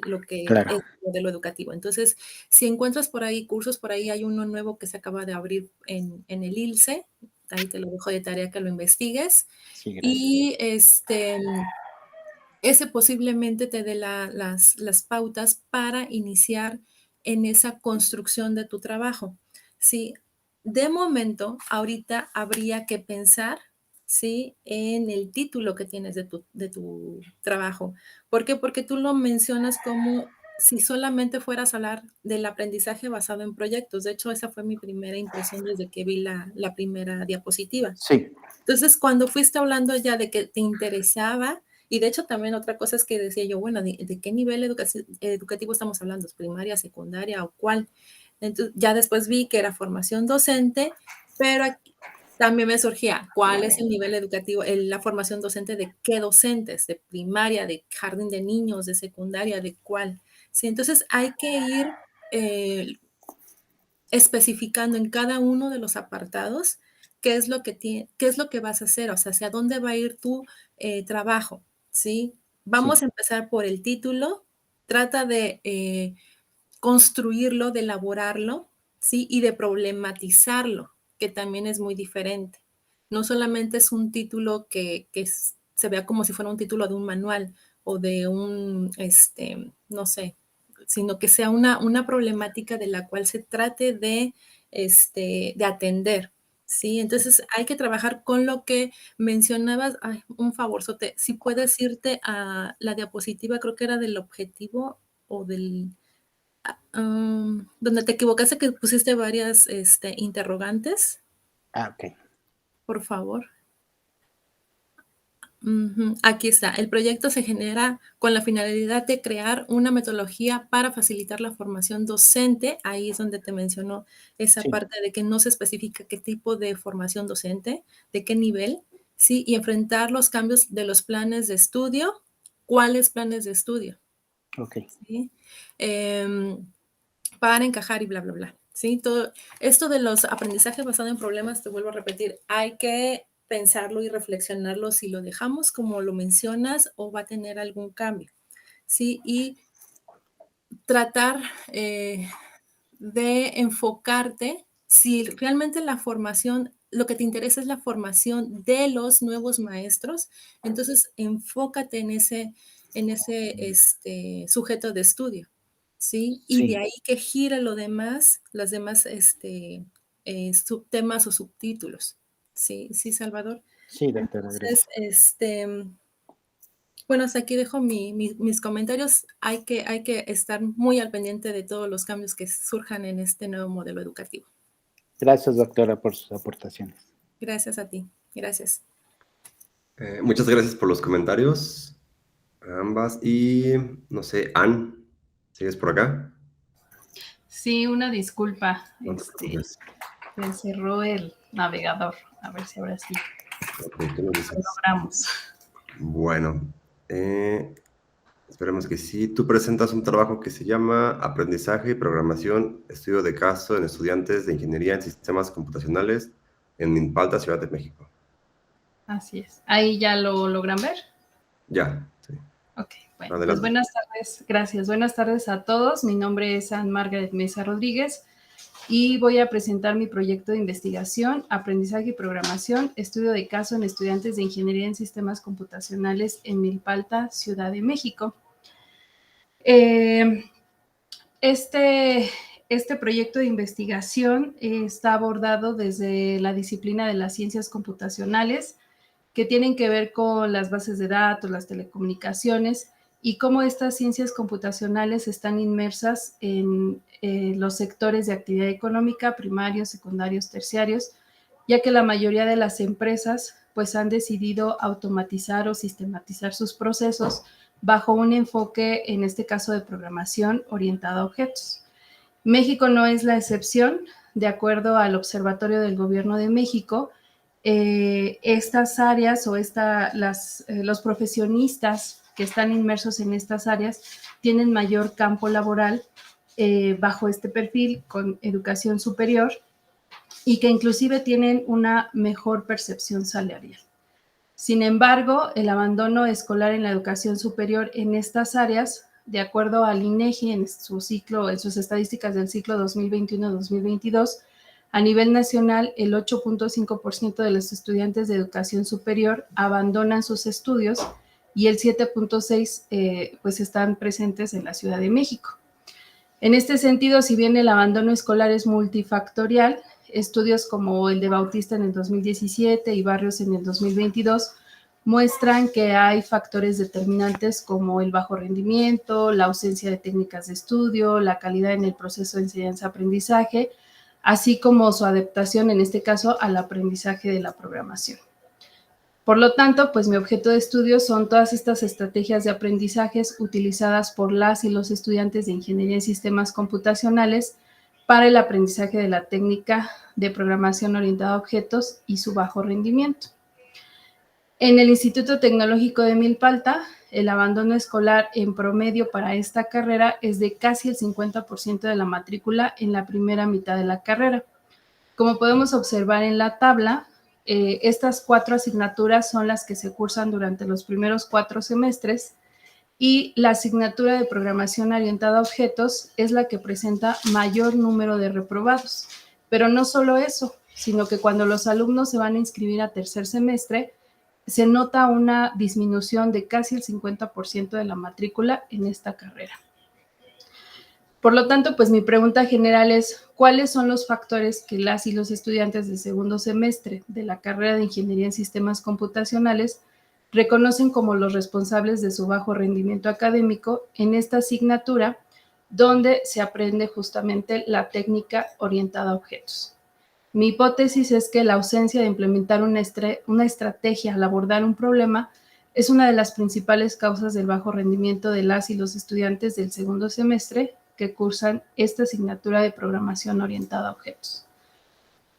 lo que Claro. es el modelo educativo. Entonces, si encuentras por ahí cursos, por ahí hay uno nuevo que se acaba de abrir en el ILSE, ahí te lo dejo de tarea que lo investigues, Sí, gracias. y ese posiblemente te dé las pautas para iniciar en esa construcción de tu trabajo. Sí, de momento, ahorita habría que pensar, ¿sí? En el título que tienes de tu trabajo. ¿Por qué? Porque tú lo mencionas como si solamente fueras a hablar del aprendizaje basado en proyectos. De hecho, esa fue mi primera impresión desde que vi la primera diapositiva. Sí, Entonces, cuando fuiste hablando ya de que te interesaba, y de hecho también otra cosa es que decía yo, bueno, ¿de qué nivel educativo estamos hablando? ¿Primaria, secundaria o cuál? Entonces, ya después vi que era formación docente, pero aquí también me surgía, ¿cuál es el nivel educativo, la formación docente de qué docentes? ¿De primaria, de jardín de niños, de secundaria, de cuál? Sí, entonces hay que ir especificando en cada uno de los apartados qué es lo que vas a hacer, o sea, hacia dónde va a ir tu trabajo, ¿sí? Vamos sí, a empezar por el título, trata de construirlo, de elaborarlo, ¿sí? Y de problematizarlo, que también es muy diferente. No solamente es un título que se vea como si fuera un título de un manual o de un, no sé, sino que sea una problemática de la cual se trate de atender, ¿sí? Entonces hay que trabajar con lo que mencionabas. Ay, un favorzote, si puedes irte a la diapositiva, creo que era del objetivo o del donde te equivocaste que pusiste varias interrogantes, ok. por favor. Aquí está. El proyecto se genera con la finalidad de crear una metodología para facilitar la formación docente. Ahí es donde te mencionó esa Sí, parte de que no se especifica qué tipo de formación docente, de qué nivel, ¿sí? Y enfrentar los cambios de los planes de estudio. ¿Cuáles planes de estudio? ok. ¿Sí? Para encajar y bla, bla, bla. ¿Sí? Todo esto de los aprendizajes basados en problemas, te vuelvo a repetir, hay que pensarlo y reflexionarlo si lo dejamos como lo mencionas o va a tener algún cambio. ¿Sí? Y tratar de enfocarte si realmente la formación, lo que te interesa es la formación de los nuevos maestros, entonces enfócate en ese sujeto de estudio, ¿sí? Y de Sí, ahí que gire lo demás, los demás subtemas o subtítulos, ¿sí? ¿Sí, Salvador? sí, doctora, Entonces, gracias. bueno, hasta aquí dejo mis comentarios. Hay que estar muy al pendiente de todos los cambios que surjan en este nuevo modelo educativo. Gracias, doctora, por sus aportaciones. Gracias a ti. Gracias. Muchas gracias por los comentarios, a ambas. Y no sé, Ann, ¿sigues por acá? Sí, una disculpa. No te preocupes. Se cerró el navegador. A ver si ahora sí Ok, tú me lo dices. logramos. Bueno, esperemos que sí. Tú presentas un trabajo que se llama Aprendizaje y Programación, Estudio de Caso en Estudiantes de Ingeniería en Sistemas Computacionales en Milpalta, Ciudad de México. Así es. Ahí ya lo logran ver. Ya, sí. Ok, bueno, pues Adelante. buenas tardes. Gracias. Buenas tardes a todos. Mi nombre es Ann Margaret Mesa Rodríguez y voy a presentar mi proyecto de investigación, aprendizaje y programación, estudio de caso en estudiantes de ingeniería en sistemas computacionales en Milpalta, Ciudad de México. Este proyecto de investigación está abordado desde la disciplina de las ciencias computacionales, que tienen que ver con las bases de datos, las telecomunicaciones y cómo estas ciencias computacionales están inmersas en los sectores de actividad económica, primarios, secundarios, terciarios, ya que la mayoría de las empresas pues han decidido automatizar o sistematizar sus procesos bajo un enfoque, en este caso de programación orientada a objetos. México no es la excepción. De acuerdo al Observatorio del Gobierno de México, estas áreas o los profesionistas que están inmersos en estas áreas tienen mayor campo laboral bajo este perfil con educación superior y que inclusive tienen una mejor percepción salarial. Sin embargo, el abandono escolar en la educación superior en estas áreas, de acuerdo al INEGI en sus estadísticas del ciclo 2021-2022, a nivel nacional, el 8.5% de los estudiantes de educación superior abandonan sus estudios y el 7.6% pues están presentes en la Ciudad de México. En este sentido, si bien el abandono escolar es multifactorial, estudios como el de Bautista en el 2017 y Barrios en el 2022 muestran que hay factores determinantes como el bajo rendimiento, la ausencia de técnicas de estudio, la calidad en el proceso de enseñanza-aprendizaje, así como su adaptación, en este caso, al aprendizaje de la programación. Por lo tanto, pues mi objeto de estudio son todas estas estrategias de aprendizajes utilizadas por las y los estudiantes de Ingeniería en Sistemas Computacionales para el aprendizaje de la técnica de programación orientada a objetos y su bajo rendimiento. En el Instituto Tecnológico de Milpalta, el abandono escolar en promedio para esta carrera es de casi el 50% de la matrícula en la primera mitad de la carrera. Como podemos observar en la tabla, estas 4 asignaturas son las que se cursan durante los primeros 4 semestres y la asignatura de programación orientada a objetos es la que presenta mayor número de reprobados. Pero no solo eso, sino que cuando los alumnos se van a inscribir a tercer semestre, se nota una disminución de casi el 50% de la matrícula en esta carrera. Por lo tanto, pues mi pregunta general es, ¿cuáles son los factores que las y los estudiantes de segundo semestre de la carrera de Ingeniería en Sistemas Computacionales reconocen como los responsables de su bajo rendimiento académico en esta asignatura donde se aprende justamente la técnica orientada a objetos? Mi hipótesis es que la ausencia de implementar una estrategia al abordar un problema es una de las principales causas del bajo rendimiento de las y los estudiantes del segundo semestre que cursan esta asignatura de programación orientada a objetos.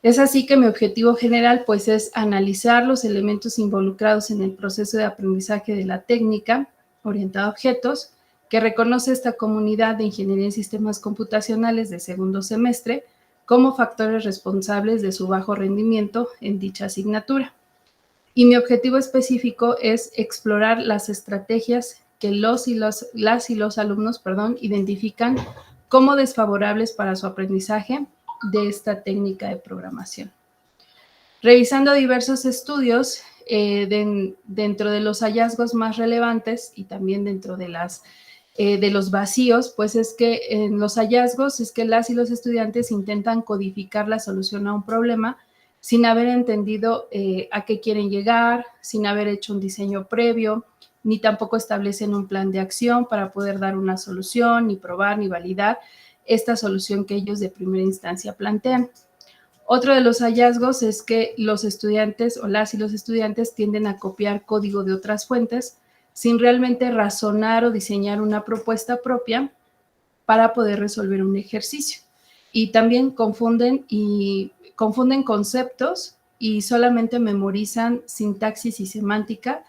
Es así que mi objetivo general pues es analizar los elementos involucrados en el proceso de aprendizaje de la técnica orientada a objetos que reconoce esta comunidad de Ingeniería en Sistemas Computacionales de segundo semestre como factores responsables de su bajo rendimiento en dicha asignatura. Y mi objetivo específico es explorar las estrategias que las y los alumnos identifican como desfavorables para su aprendizaje de esta técnica de programación. Revisando diversos estudios, dentro de los hallazgos más relevantes y también dentro de los vacíos, pues es que en los hallazgos es que las y los estudiantes intentan codificar la solución a un problema sin haber entendido a qué quieren llegar, sin haber hecho un diseño previo, ni tampoco establecen un plan de acción para poder dar una solución, ni probar, ni validar esta solución que ellos de primera instancia plantean. Otro de los hallazgos es que los estudiantes o las y los estudiantes tienden a copiar código de otras fuentes sin realmente razonar o diseñar una propuesta propia para poder resolver un ejercicio. Y también confunden conceptos y solamente memorizan sintaxis y semántica.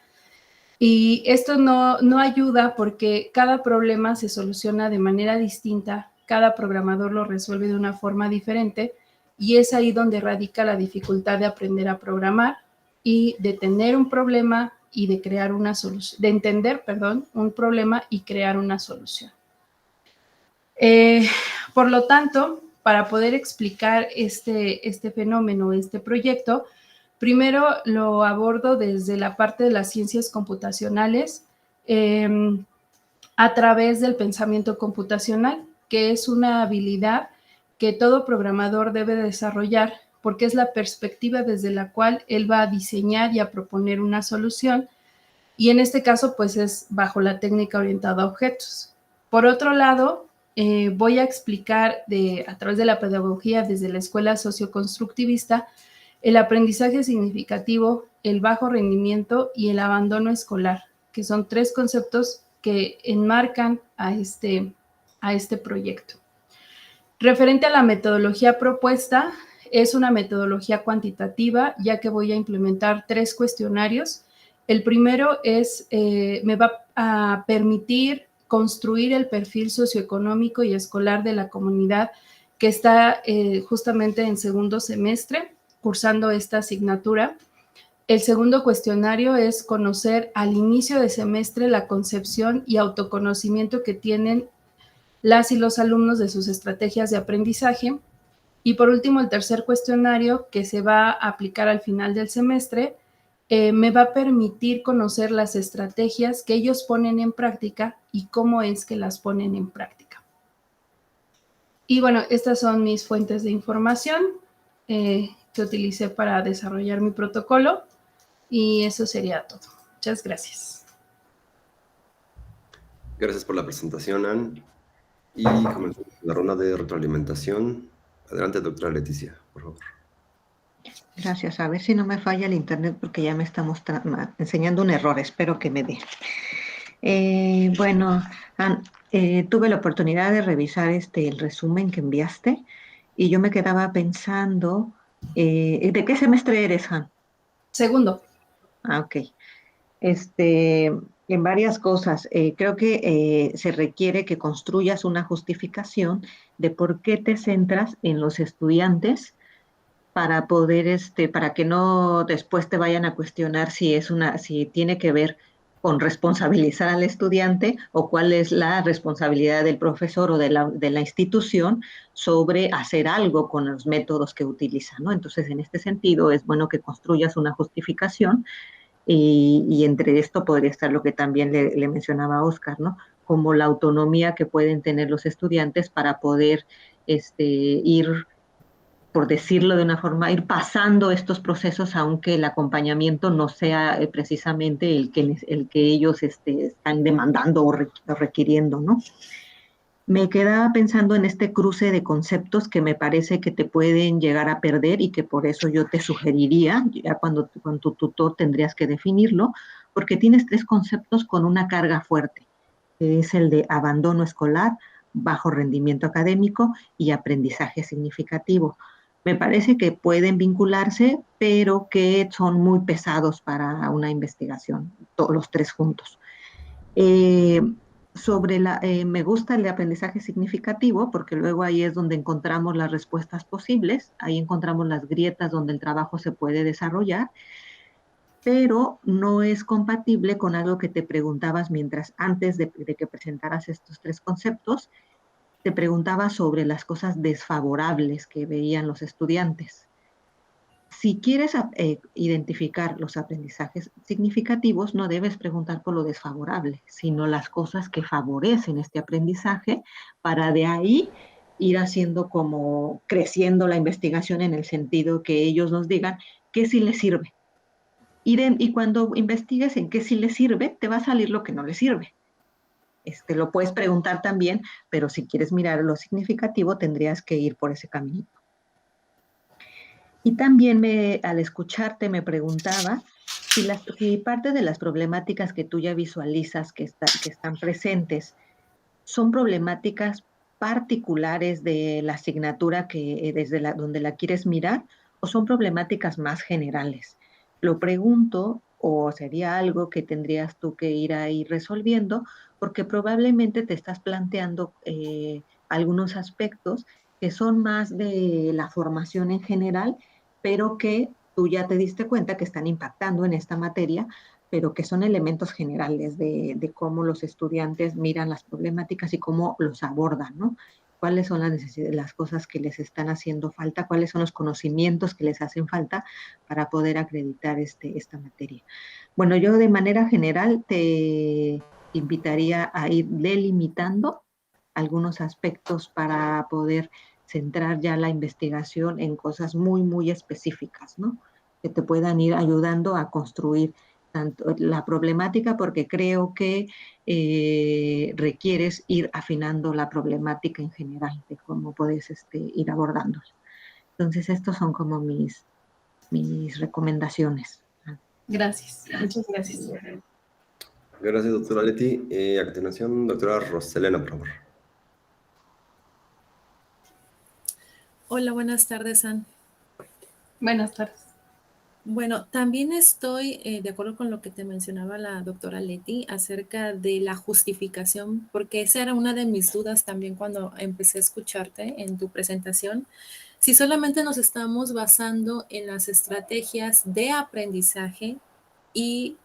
Y esto no ayuda porque cada problema se soluciona de manera distinta, cada programador lo resuelve de una forma diferente y es ahí donde radica la dificultad de aprender a programar y de tener un problema y de crear una solución, de entender, un problema y crear una solución. Por lo tanto, para poder explicar este fenómeno, este proyecto, primero lo abordo desde la parte de las ciencias computacionales a través del pensamiento computacional, que es una habilidad que todo programador debe desarrollar porque es la perspectiva desde la cual él va a diseñar y a proponer una solución, y en este caso pues es bajo la técnica orientada a objetos. Por otro lado, voy a explicar a través de la pedagogía desde la escuela socioconstructivista el aprendizaje significativo, el bajo rendimiento y el abandono escolar, que son 3 conceptos que enmarcan a este proyecto. Referente a la metodología propuesta, es una metodología cuantitativa, ya que voy a implementar 3 cuestionarios. El primero me va a permitir construir el perfil socioeconómico y escolar de la comunidad que está justamente en segundo semestre, cursando esta asignatura. El segundo cuestionario es conocer al inicio de semestre la concepción y autoconocimiento que tienen las y los alumnos de sus estrategias de aprendizaje. Y por último, el tercer cuestionario, que se va a aplicar al final del semestre, me va a permitir conocer las estrategias que ellos ponen en práctica y cómo es que las ponen en práctica. Y bueno, estas son mis fuentes de información que utilicé para desarrollar mi protocolo y eso sería todo. Muchas gracias. Gracias por la presentación, Ann. Y comenzamos la ronda de retroalimentación. Adelante, doctora Leticia, por favor. Gracias. A ver si no me falla el internet porque ya me está enseñando un error. Espero que me dé. Bueno, Ann, tuve la oportunidad de revisar el resumen que enviaste y yo me quedaba pensando, ¿de qué semestre eres, Han? Segundo. Ah, ok. En varias cosas. Creo que se requiere que construyas una justificación de por qué te centras en los estudiantes para poder, para que no después te vayan a cuestionar si tiene que ver con responsabilizar al estudiante o cuál es la responsabilidad del profesor o de la institución sobre hacer algo con los métodos que utiliza, ¿no? Entonces, en este sentido, es bueno que construyas una justificación y entre esto podría estar lo que también le mencionaba a Oscar, ¿no? Como la autonomía que pueden tener los estudiantes para poder ir, por decirlo de una forma, ir pasando estos procesos, aunque el acompañamiento no sea precisamente el que ellos están demandando o requiriendo, ¿no? Me quedaba pensando en este cruce de conceptos que me parece que te pueden llegar a perder y que por eso yo te sugeriría, ya cuando tu tutor tendrías que definirlo, porque tienes 3 conceptos con una carga fuerte, que es el de abandono escolar, bajo rendimiento académico y aprendizaje significativo. Me parece que pueden vincularse, pero que son muy pesados para una investigación, todos los 3 juntos. Eh, me gusta el de aprendizaje significativo porque luego ahí es donde encontramos las respuestas posibles, ahí encontramos las grietas donde el trabajo se puede desarrollar, pero no es compatible con algo que te preguntabas antes de que presentaras estos 3 conceptos, te preguntaba sobre las cosas desfavorables que veían los estudiantes. Si quieres identificar los aprendizajes significativos, no debes preguntar por lo desfavorable, sino las cosas que favorecen este aprendizaje para de ahí ir haciendo como creciendo la investigación en el sentido que ellos nos digan qué sí les sirve. Y cuando investigues en qué sí les sirve, te va a salir lo que no les sirve. Lo puedes preguntar también, pero si quieres mirar lo significativo, tendrías que ir por ese camino. Y también al escucharte me preguntaba si parte de las problemáticas que tú ya visualizas que están presentes son problemáticas particulares de la asignatura que desde donde la quieres mirar o son problemáticas más generales. Lo pregunto o sería algo que tendrías tú que ir ahí resolviendo porque probablemente te estás planteando algunos aspectos que son más de la formación en general pero que tú ya te diste cuenta que están impactando en esta materia, pero que son elementos generales de cómo los estudiantes miran las problemáticas y cómo los abordan, ¿no? Cuáles son las cosas que les están haciendo falta, cuáles son los conocimientos que les hacen falta para poder acreditar esta materia. Bueno, yo de manera general te invitaría a ir delimitando algunos aspectos para poder centrar ya la investigación en cosas muy, muy específicas, ¿no? Que te puedan ir ayudando a construir tanto la problemática, porque creo que requieres ir afinando la problemática en general, de cómo puedes ir abordándola. Entonces, estos son como mis recomendaciones. Gracias. Muchas gracias. Gracias, doctora Leti. A continuación, doctora Roselena, por favor. Hola, buenas tardes, Ann. Buenas tardes. Bueno, también estoy de acuerdo con lo que te mencionaba la doctora Leti acerca de la justificación, porque esa era una de mis dudas también cuando empecé a escucharte en tu presentación. Si solamente nos estamos basando en las estrategias de aprendizaje y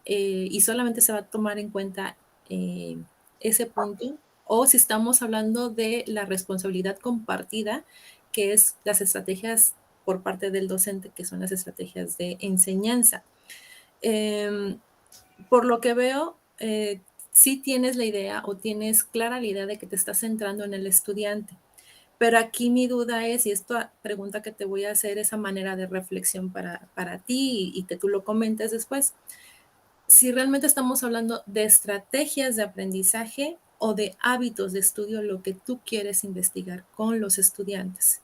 solamente se va a tomar en cuenta ese punto, o si estamos hablando de la responsabilidad compartida, que es las estrategias por parte del docente, que son las estrategias de enseñanza. Por lo que veo, sí tienes la idea o tienes clara la idea de que te estás centrando en el estudiante. Pero aquí mi duda es, y esta pregunta que te voy a hacer, esa manera de reflexión para ti y que tú lo comentes después. si realmente estamos hablando de estrategias de aprendizaje o de hábitos de estudio, lo que tú quieres investigar con los estudiantes,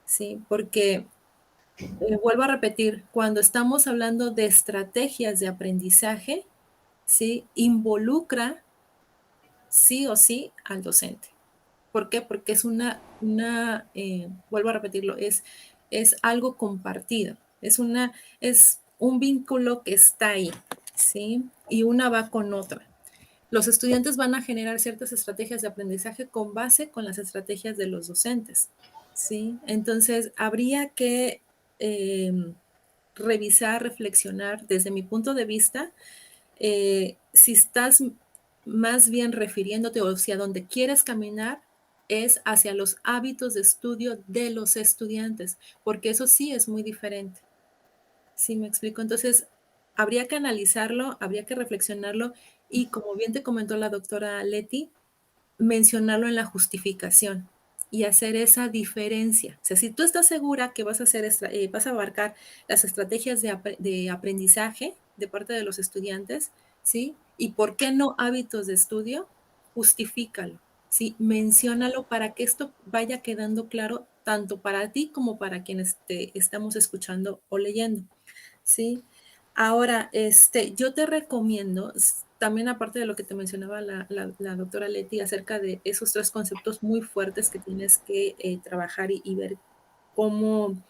¿sí? Porque, vuelvo a repetir, cuando estamos hablando de estrategias de aprendizaje, ¿sí? Involucra sí o sí al docente. ¿Por qué? Porque es vuelvo a repetirlo, es algo compartido, es un vínculo que está ahí, ¿sí? Y una va con otra. Los estudiantes van a generar ciertas estrategias de aprendizaje con base con las estrategias de los docentes, ¿sí? Entonces, habría que revisar, reflexionar desde mi punto de vista, si estás más bien refiriéndote o hacia donde quieres caminar es hacia los hábitos de estudio de los estudiantes, porque eso sí es muy diferente. ¿Sí me explico? Entonces, habría que analizarlo, habría que reflexionarlo y, como bien te comentó la doctora Leti, mencionarlo en la justificación y hacer esa diferencia. O sea, si tú estás segura que vas a abarcar las estrategias de aprendizaje de parte de los estudiantes, ¿sí? Y por qué no hábitos de estudio, justifícalo, ¿sí? Menciónalo para que esto vaya quedando claro tanto para ti como para quienes te estamos escuchando o leyendo, ¿sí? Ahora, yo te recomiendo, también aparte de lo que te mencionaba la doctora Leti, acerca de esos 3 conceptos muy fuertes que tienes que trabajar y ver cómo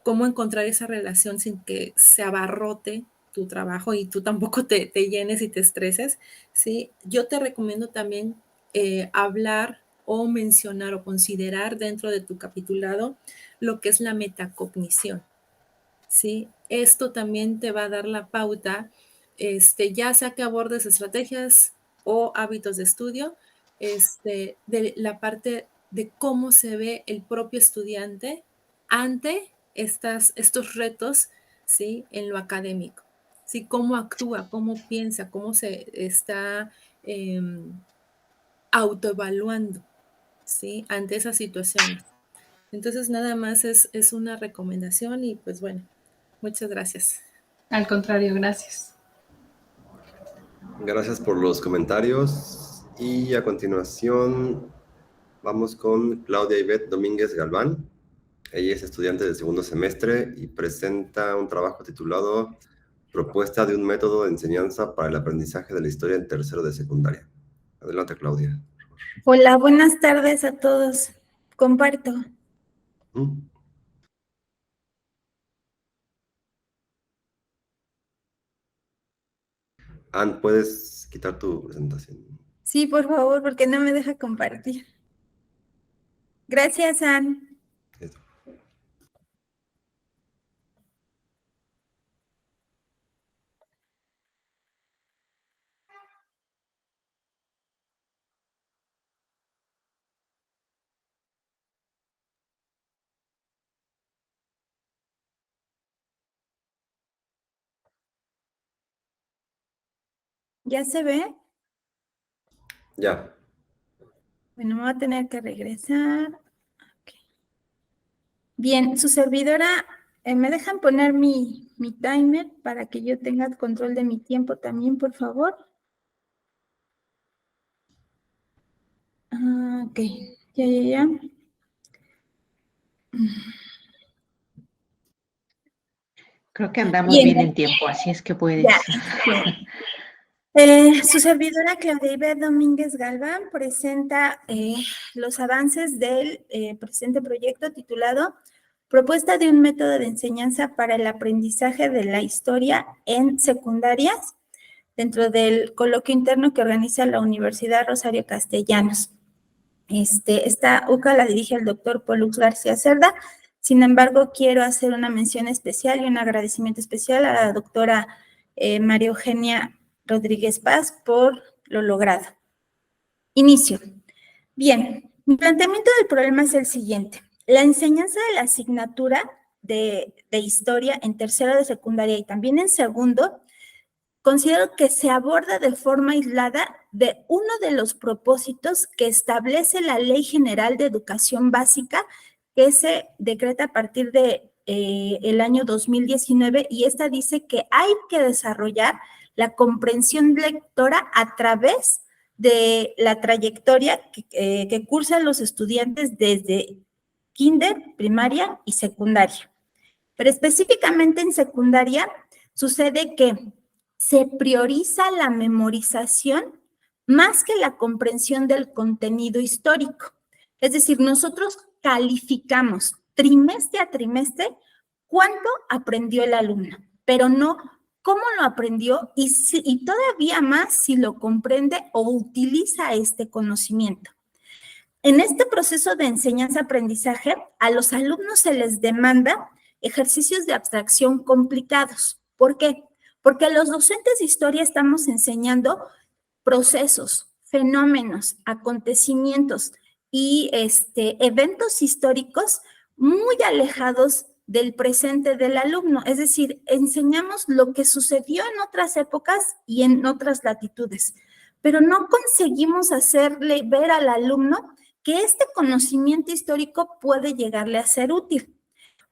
encontrar esa relación sin que se abarrote tu trabajo y tú tampoco te llenes y te estreses, ¿sí? Yo te recomiendo también hablar o mencionar o considerar dentro de tu capitulado lo que es la metacognición, ¿sí? Esto también te va a dar la pauta, ya sea que abordes estrategias o hábitos de estudio, de la parte de cómo se ve el propio estudiante ante estos retos, ¿sí? En lo académico, ¿sí? Cómo actúa, cómo piensa, cómo se está autoevaluando, ¿sí? Ante esas situaciones. Entonces, nada más es una recomendación y pues bueno, muchas gracias. Al contrario, gracias. Gracias por los comentarios. Y a continuación vamos con Claudia Ivette Domínguez Galván. Ella es estudiante del segundo semestre y presenta un trabajo titulado Propuesta de un método de enseñanza para el aprendizaje de la historia en tercero de secundaria. Adelante, Claudia. Hola, buenas tardes a todos. Comparto. Ann, ¿puedes quitar tu presentación? Sí, por favor, porque no me deja compartir. Gracias, Ann. Listo. ¿Ya se ve? Ya. Bueno, me voy a tener que regresar. Okay. Bien, su servidora, ¿me dejan poner mi timer para que yo tenga control de mi tiempo también, por favor? Ok, ya. Creo que andamos bien en tiempo, así es que puedes. Ya. Su servidora Claudia Ivette Domínguez Galván presenta los avances del presente proyecto titulado Propuesta de un método de enseñanza para el aprendizaje de la historia en secundarias, dentro del coloquio interno que organiza la Universidad Rosario Castellanos. Esta UCA la dirige el doctor Pollux García Cerda. Sin embargo, quiero hacer una mención especial y un agradecimiento especial a la doctora María Eugenia Rodríguez Paz por lo logrado. Inicio. Bien, mi planteamiento del problema es el siguiente. La enseñanza de la asignatura de historia en tercero de secundaria y también en segundo, considero que se aborda de forma aislada de uno de los propósitos que establece la Ley General de Educación Básica, que se decreta a partir de el año 2019, y esta dice que hay que desarrollar la comprensión lectora a través de la trayectoria que cursan los estudiantes desde kinder, primaria y secundaria. Pero específicamente en secundaria sucede que se prioriza la memorización más que la comprensión del contenido histórico. Es decir, nosotros calificamos trimestre a trimestre cuánto aprendió el alumno, pero no cómo lo aprendió y todavía más si lo comprende o utiliza este conocimiento. En este proceso de enseñanza-aprendizaje, a los alumnos se les demanda ejercicios de abstracción complicados. ¿Por qué? Porque los docentes de historia estamos enseñando procesos, fenómenos, acontecimientos y eventos históricos muy alejados del presente del alumno. Es decir, enseñamos lo que sucedió en otras épocas y en otras latitudes, pero no conseguimos hacerle ver al alumno que este conocimiento histórico puede llegarle a ser útil.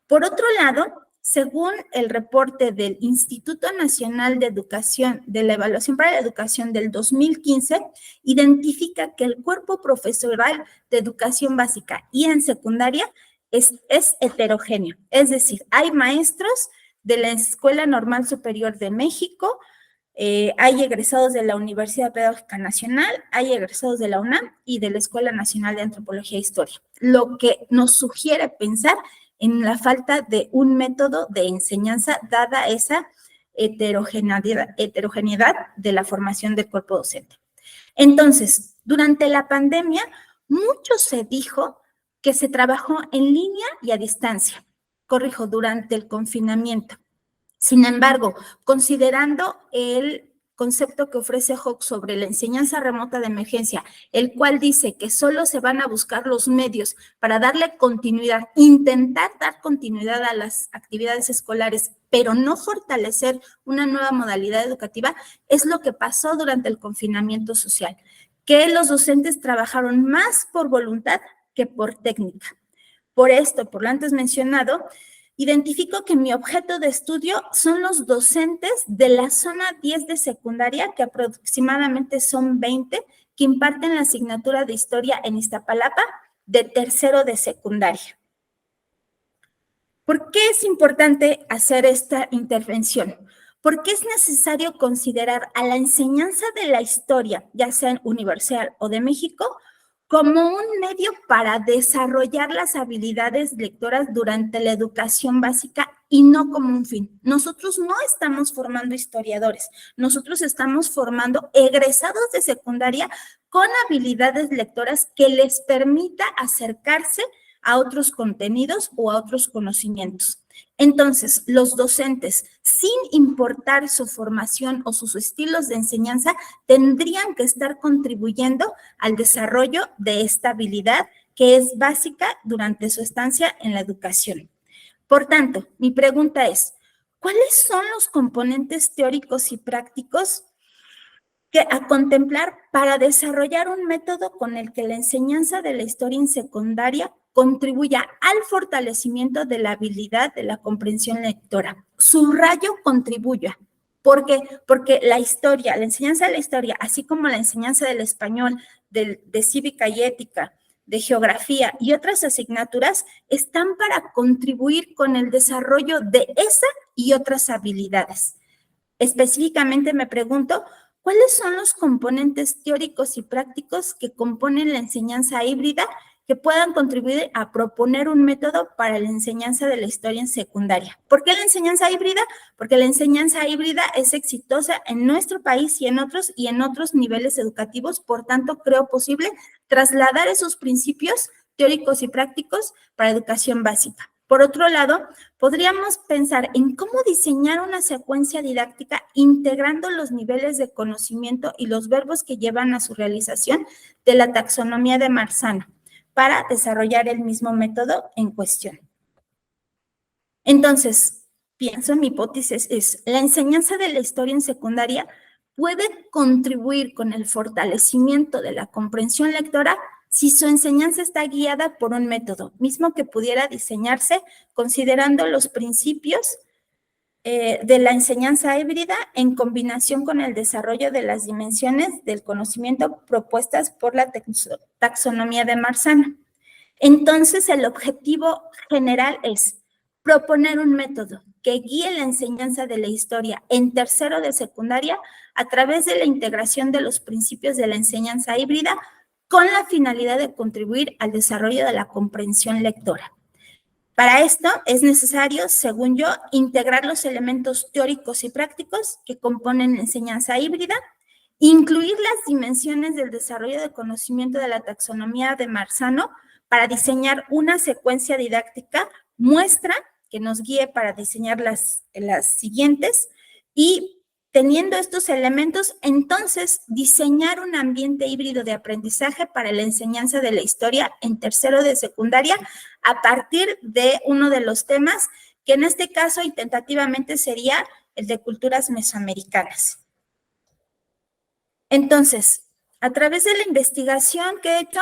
Por otro lado, según el reporte del Instituto Nacional de Educación, de la Evaluación para la Educación del 2015, identifica que el cuerpo profesoral de educación básica y en secundaria es heterogéneo. Es decir, hay maestros de la Escuela Normal Superior de México, hay egresados de la Universidad Pedagógica Nacional, hay egresados de la UNAM y de la Escuela Nacional de Antropología e Historia, lo que nos sugiere pensar en la falta de un método de enseñanza dada esa heterogeneidad de la formación del cuerpo docente. Entonces, durante la pandemia, mucho se dijo que se trabajó en línea y a distancia, corrijo, durante el confinamiento. Sin embargo, considerando el concepto que ofrece Hawke sobre la enseñanza remota de emergencia, el cual dice que solo se van a buscar los medios para darle continuidad, intentar dar continuidad a las actividades escolares, pero no fortalecer una nueva modalidad educativa, es lo que pasó durante el confinamiento social, que los docentes trabajaron más por voluntad que por técnica. Por esto, por lo antes mencionado, identifico que mi objeto de estudio son los docentes de la zona 10 de secundaria, que aproximadamente son 20, que imparten la asignatura de historia en Iztapalapa de tercero de secundaria. ¿Por qué es importante hacer esta intervención? Porque es necesario considerar a la enseñanza de la historia, ya sea universal o de México, como un medio para desarrollar las habilidades lectoras durante la educación básica y no como un fin. Nosotros no estamos formando historiadores, nosotros estamos formando egresados de secundaria con habilidades lectoras que les permita acercarse a otros contenidos o a otros conocimientos. Entonces, los docentes, sin importar su formación o sus estilos de enseñanza, tendrían que estar contribuyendo al desarrollo de esta habilidad que es básica durante su estancia en la educación. Por tanto, mi pregunta es, ¿cuáles son los componentes teóricos y prácticos a contemplar para desarrollar un método con el que la enseñanza de la historia en secundaria contribuya al fortalecimiento de la habilidad de la comprensión lectora? Subrayo contribuya. ¿Por qué? Porque la historia, la enseñanza de la historia, así como la enseñanza del español, de cívica y ética, de geografía y otras asignaturas, están para contribuir con el desarrollo de esa y otras habilidades. Específicamente me pregunto, ¿cuáles son los componentes teóricos y prácticos que componen la enseñanza híbrida que puedan contribuir a proponer un método para la enseñanza de la historia en secundaria? ¿Por qué la enseñanza híbrida? Porque la enseñanza híbrida es exitosa en nuestro país y en otros niveles educativos, por tanto, creo posible trasladar esos principios teóricos y prácticos para educación básica. Por otro lado, podríamos pensar en cómo diseñar una secuencia didáctica integrando los niveles de conocimiento y los verbos que llevan a su realización de la taxonomía de Marzano para desarrollar el mismo método en cuestión. Entonces, pienso, mi hipótesis es, la enseñanza de la historia en secundaria puede contribuir con el fortalecimiento de la comprensión lectora si su enseñanza está guiada por un método, mismo que pudiera diseñarse considerando los principios de la enseñanza híbrida en combinación con el desarrollo de las dimensiones del conocimiento propuestas por la taxonomía de Marzano. Entonces, el objetivo general es proponer un método que guíe la enseñanza de la historia en tercero de secundaria a través de la integración de los principios de la enseñanza híbrida con la finalidad de contribuir al desarrollo de la comprensión lectora. Para esto es necesario, según yo, integrar los elementos teóricos y prácticos que componen la enseñanza híbrida, incluir las dimensiones del desarrollo de conocimiento de la taxonomía de Marzano para diseñar una secuencia didáctica muestra que nos guíe para diseñar las siguientes y teniendo estos elementos, entonces diseñar un ambiente híbrido de aprendizaje para la enseñanza de la historia en tercero de secundaria a partir de uno de los temas que en este caso y tentativamente sería el de culturas mesoamericanas. Entonces, a través de la investigación que he hecho,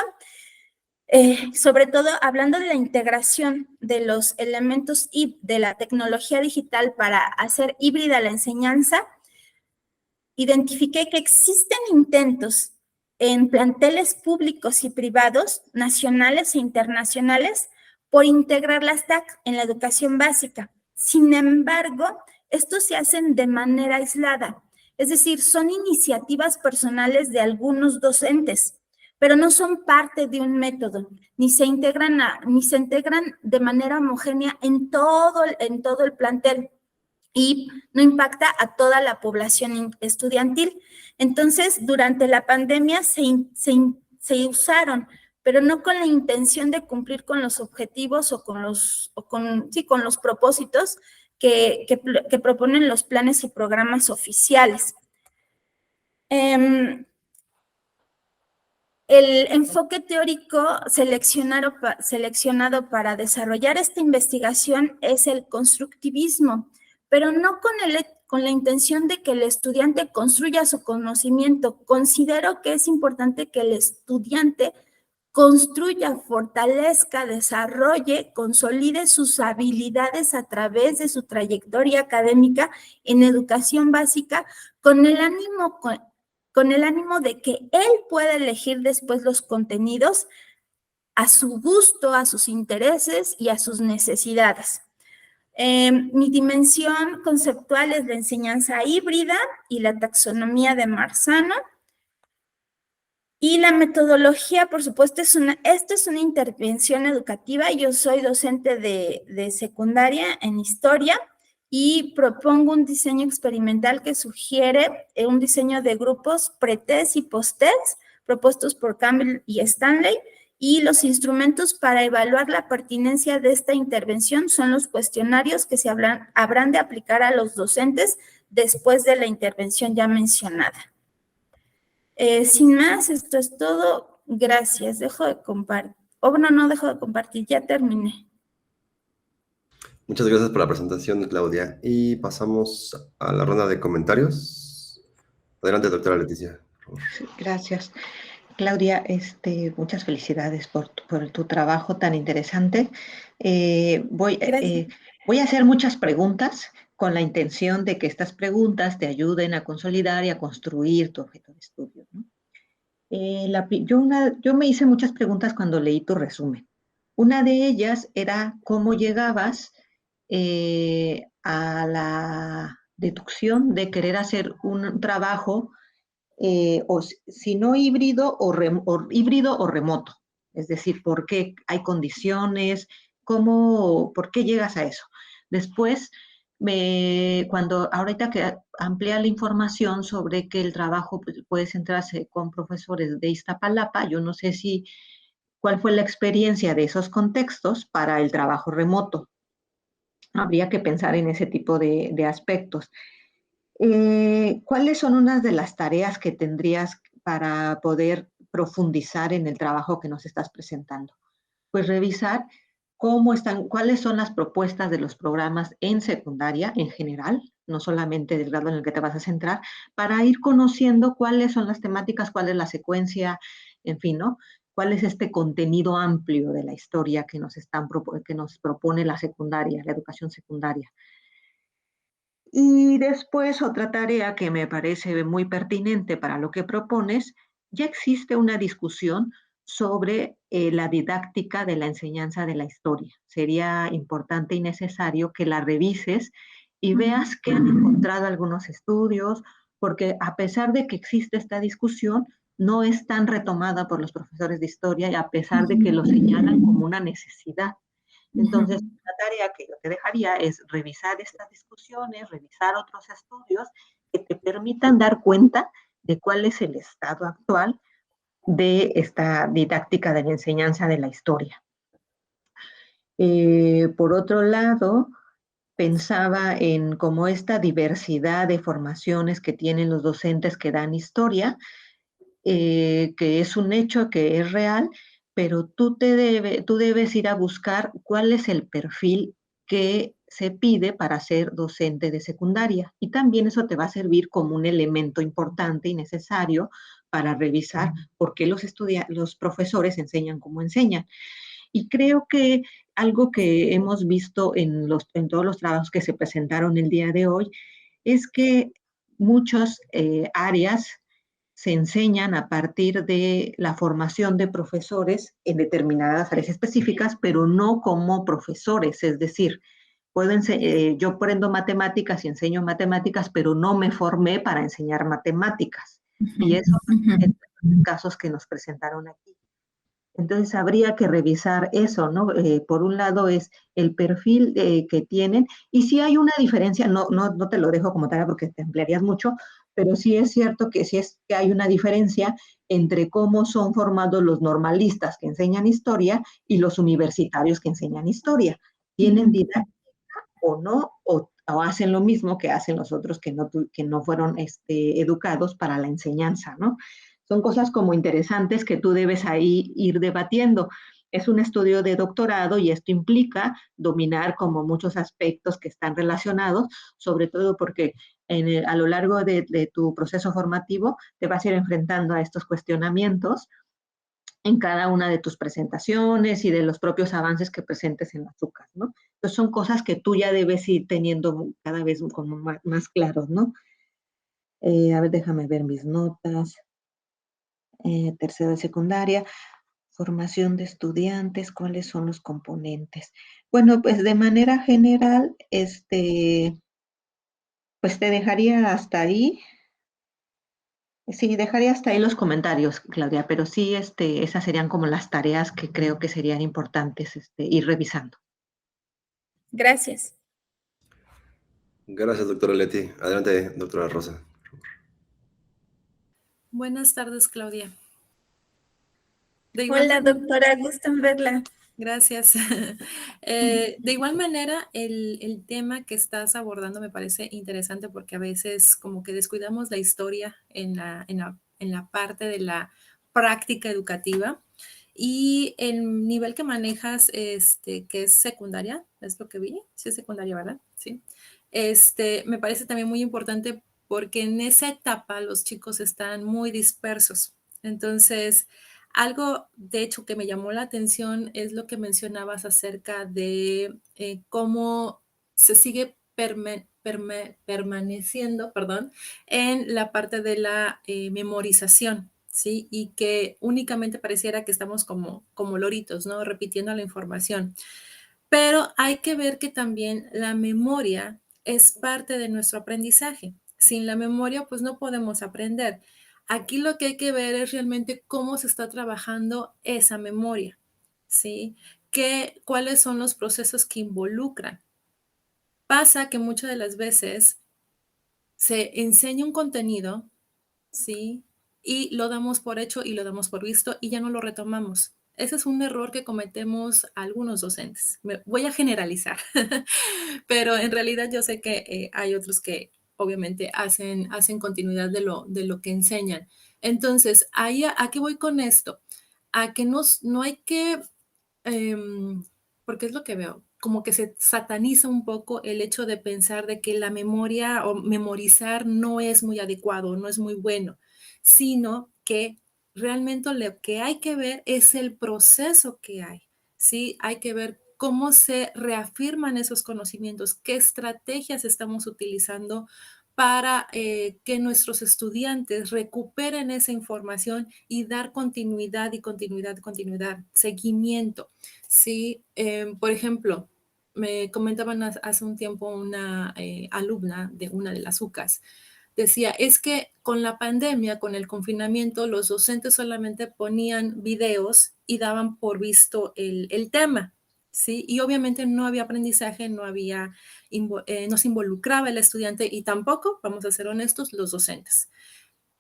sobre todo hablando de la integración de los elementos y de la tecnología digital para hacer híbrida la enseñanza, identifiqué que existen intentos en planteles públicos y privados, nacionales e internacionales, por integrar las TAC en la educación básica. Sin embargo, estos se hacen de manera aislada, es decir, son iniciativas personales de algunos docentes, pero no son parte de un método, ni se integran de manera homogénea en todo el plantel y no impacta a toda la población estudiantil. Entonces, durante la pandemia se usaron, pero no con la intención de cumplir con los objetivos o con los propósitos que proponen los planes y programas oficiales. El enfoque teórico seleccionado para desarrollar esta investigación es el constructivismo, pero no con la intención de que el estudiante construya su conocimiento. Considero que es importante que el estudiante construya, fortalezca, desarrolle, consolide sus habilidades a través de su trayectoria académica en educación básica con el ánimo de que él pueda elegir después los contenidos a su gusto, a sus intereses y a sus necesidades. Mi dimensión conceptual es la enseñanza híbrida y la taxonomía de Marzano. Y la metodología, por supuesto, esto es una intervención educativa. Yo soy docente de secundaria en historia y propongo un diseño experimental que sugiere un diseño de grupos pre-test y post-test propuestos por Campbell y Stanley, y los instrumentos para evaluar la pertinencia de esta intervención son los cuestionarios que habrán de aplicar a los docentes después de la intervención ya mencionada. Sin más, esto es todo. Gracias. Dejo de compartir. No dejo de compartir, ya terminé. Muchas gracias por la presentación, Claudia. Y pasamos a la ronda de comentarios. Adelante, doctora Leticia, por favor. Gracias. Claudia, muchas felicidades por tu trabajo tan interesante. Voy a hacer muchas preguntas con la intención de que estas preguntas te ayuden a consolidar y a construir tu objeto de estudio, ¿no? Yo me hice muchas preguntas cuando leí tu resumen. Una de ellas era cómo llegabas a la deducción de querer hacer un trabajo o si no híbrido híbrido o remoto. Es decir, ¿por qué hay condiciones? ¿Por qué llegas a eso? Después, ahorita que amplía la información sobre que el trabajo puede centrarse con profesores de Iztapalapa, yo no sé cuál fue la experiencia de esos contextos para el trabajo remoto. Habría que pensar en ese tipo de aspectos. ¿Cuáles son unas de las tareas que tendrías para poder profundizar en el trabajo que nos estás presentando? Pues revisar cuáles son las propuestas de los programas en secundaria en general, no solamente del grado en el que te vas a centrar, para ir conociendo cuáles son las temáticas, cuál es la secuencia, en fin, ¿no? ¿Cuál es este contenido amplio de la historia que nos propone la secundaria, la educación secundaria? Y después otra tarea que me parece muy pertinente para lo que propones, ya existe una discusión sobre la didáctica de la enseñanza de la historia. Sería importante y necesario que la revises y veas que han encontrado algunos estudios, porque a pesar de que existe esta discusión, no es tan retomada por los profesores de historia y a pesar de que lo señalan como una necesidad. Entonces, la tarea que yo te dejaría es revisar estas discusiones, revisar otros estudios que te permitan dar cuenta de cuál es el estado actual de esta didáctica de la enseñanza de la historia. Por otro lado, pensaba en cómo esta diversidad de formaciones que tienen los docentes que dan historia, que es un hecho, que es real, pero tú debes ir a buscar cuál es el perfil que se pide para ser docente de secundaria. Y también eso te va a servir como un elemento importante y necesario para revisar por qué los profesores enseñan como enseñan. Y creo que algo que hemos visto en todos los trabajos que se presentaron el día de hoy es que muchas áreas se enseñan a partir de la formación de profesores en determinadas áreas específicas, pero no como profesores. Es decir, yo aprendo matemáticas y enseño matemáticas, pero no me formé para enseñar matemáticas. Y eso es los casos que nos presentaron aquí. Entonces habría que revisar eso, ¿no? Por un lado es el perfil que tienen, y si hay una diferencia, no te lo dejo como tarea porque te emplearías mucho, pero sí es cierto que sí es que hay una diferencia entre cómo son formados los normalistas que enseñan historia y los universitarios que enseñan historia. ¿Tienen didáctica o no? O hacen lo mismo que hacen los otros que no fueron educados para la enseñanza, ¿no? Son cosas como interesantes que tú debes ahí ir debatiendo. Es un estudio de doctorado y esto implica dominar como muchos aspectos que están relacionados, sobre todo porque a lo largo de tu proceso formativo te vas a ir enfrentando a estos cuestionamientos en cada una de tus presentaciones y de los propios avances que presentes en las UCAS, ¿no? Entonces son cosas que tú ya debes ir teniendo cada vez como más claros, ¿no? A ver, déjame ver mis notas. Tercero de secundaria, formación de estudiantes, ¿cuáles son los componentes? Bueno, pues de manera general, pues te dejaría hasta ahí. Sí, dejaría hasta ahí los comentarios, Claudia, pero sí, esas serían como las tareas que creo que serían importantes, ir revisando. Gracias. Gracias, doctora Leti. Adelante, doctora Rosa. Buenas tardes, Claudia. De igual Hola, manera, doctora, gusto en verla. gracias. De igual manera, el tema que estás abordando me parece interesante porque a veces como que descuidamos la historia en la parte de la práctica educativa y el nivel que manejas, que es secundaria, es lo que vi, sí es secundaria, ¿verdad? Sí. Me parece también muy importante porque en esa etapa los chicos están muy dispersos. Entonces, algo, de hecho, que me llamó la atención es lo que mencionabas acerca de cómo se sigue permaneciendo, perdón, en la parte de la memorización, ¿sí? Y que únicamente pareciera que estamos como loritos, ¿no? Repitiendo la información. Pero hay que ver que también la memoria es parte de nuestro aprendizaje. Sin la memoria, pues no podemos aprender. Aquí lo que hay que ver es realmente cómo se está trabajando esa memoria, ¿sí? ¿Cuáles son los procesos que involucran? Pasa que muchas de las veces se enseña un contenido, ¿sí? Y lo damos por hecho y lo damos por visto y ya no lo retomamos. Ese es un error que cometemos algunos docentes. Voy a generalizar, pero en realidad yo sé que hay otros que obviamente hacen continuidad de lo que enseñan. Entonces, ¿a qué voy con esto? A que no hay que, porque es lo que veo, como que se sataniza un poco el hecho de pensar de que la memoria o memorizar no es muy adecuado, no es muy bueno, sino que realmente lo que hay que ver es el proceso que hay, ¿sí? Hay que ver cómo se reafirman esos conocimientos, qué estrategias estamos utilizando para que nuestros estudiantes recuperen esa información y dar continuidad y continuidad, seguimiento. ¿Sí? Por ejemplo, me comentaban hace un tiempo una alumna de una de las UCAS, decía, es que con la pandemia, con el confinamiento, los docentes solamente ponían videos y daban por visto el tema, ¿sí? Y obviamente no había aprendizaje, no se involucraba el estudiante y tampoco, vamos a ser honestos, los docentes.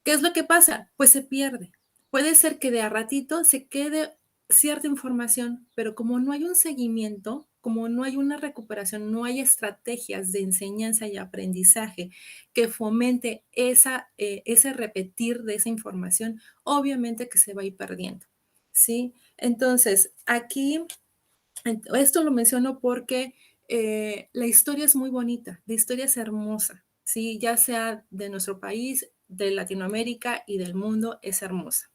¿Qué es lo que pasa? Pues se pierde. Puede ser que de a ratito se quede cierta información, pero como no hay un seguimiento, como no hay una recuperación, no hay estrategias de enseñanza y aprendizaje que fomente ese repetir de esa información, obviamente que se va a ir perdiendo, ¿sí? Entonces, aquí, esto lo menciono porque la historia es muy bonita, la historia es hermosa, ¿sí? Ya sea de nuestro país, de Latinoamérica y del mundo, es hermosa.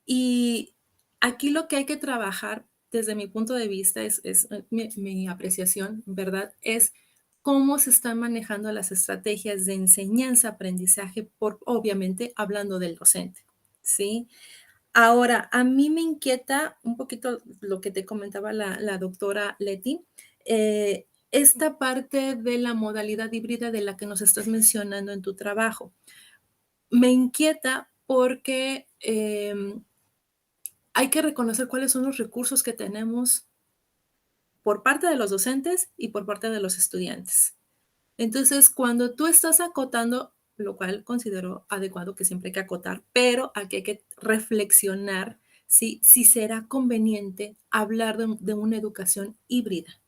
Y aquí lo que hay que trabajar, desde mi punto de vista, es mi apreciación, ¿verdad? Es cómo se están manejando las estrategias de enseñanza-aprendizaje, obviamente hablando del docente, ¿sí? Ahora, a mí me inquieta un poquito lo que te comentaba la doctora Leti, esta parte de la modalidad híbrida de la que nos estás mencionando en tu trabajo. Me inquieta porque hay que reconocer cuáles son los recursos que tenemos por parte de los docentes y por parte de los estudiantes. Entonces, cuando tú estás acotando, lo cual considero adecuado que siempre hay que acotar, pero aquí hay que reflexionar si será conveniente hablar de una educación híbrida,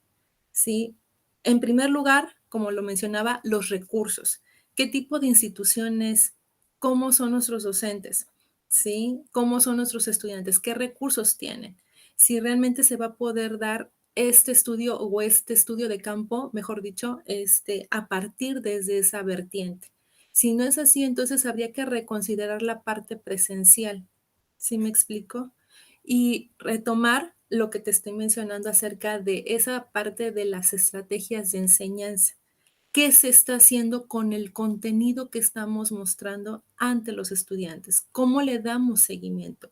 ¿sí? En primer lugar, como lo mencionaba, los recursos. ¿Qué tipo de instituciones? ¿Cómo son nuestros docentes? ¿Sí? ¿Cómo son nuestros estudiantes? ¿Qué recursos tienen? Si realmente se va a poder dar este estudio o este estudio de campo, mejor dicho, a partir desde esa vertiente. Si no es así, entonces habría que reconsiderar la parte presencial. ¿Sí me explico? Y retomar lo que te estoy mencionando acerca de esa parte de las estrategias de enseñanza. ¿Qué se está haciendo con el contenido que estamos mostrando ante los estudiantes? ¿Cómo le damos seguimiento?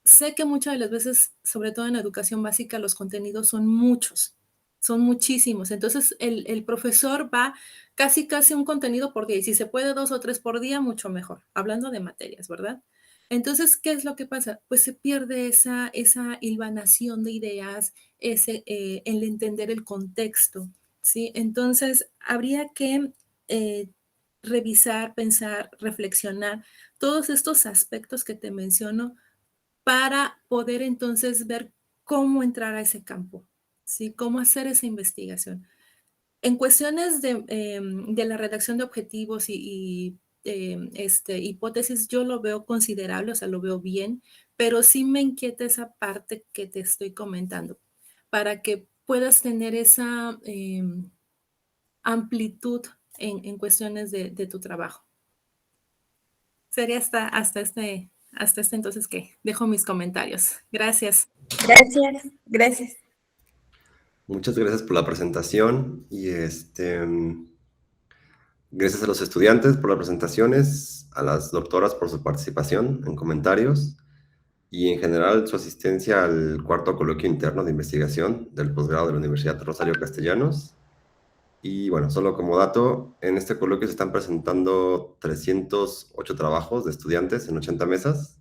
Sé que muchas de las veces, sobre todo en educación básica, los contenidos son muchos, son muchísimos. Entonces, el profesor va casi un contenido por día. Y si se puede 2 o 3 por día, mucho mejor. Hablando de materias, ¿verdad? Entonces, ¿qué es lo que pasa? Pues se pierde esa hilvanación de ideas, el entender el contexto, ¿sí? Entonces, habría que revisar, pensar, reflexionar todos estos aspectos que te menciono para poder entonces ver cómo entrar a ese campo, ¿sí? Cómo hacer esa investigación. En cuestiones de la redacción de objetivos y hipótesis, yo lo veo considerable, o sea, lo veo bien, pero sí me inquieta esa parte que te estoy comentando, para que puedas tener esa amplitud en cuestiones de tu trabajo. Sería hasta este entonces que dejo mis comentarios. Gracias. Gracias. Muchas gracias por la presentación y gracias a los estudiantes por las presentaciones, a las doctoras por su participación en comentarios y en general su asistencia al cuarto coloquio interno de investigación del posgrado de la Universidad Rosario Castellanos. Y bueno, solo como dato, en este coloquio se están presentando 308 trabajos de estudiantes en 80 mesas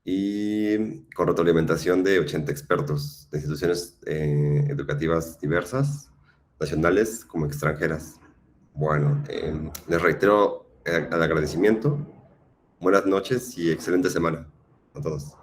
y con retroalimentación de 80 expertos de instituciones educativas diversas, nacionales como extranjeras. Bueno, les reitero el agradecimiento. Buenas noches y excelente semana a todos.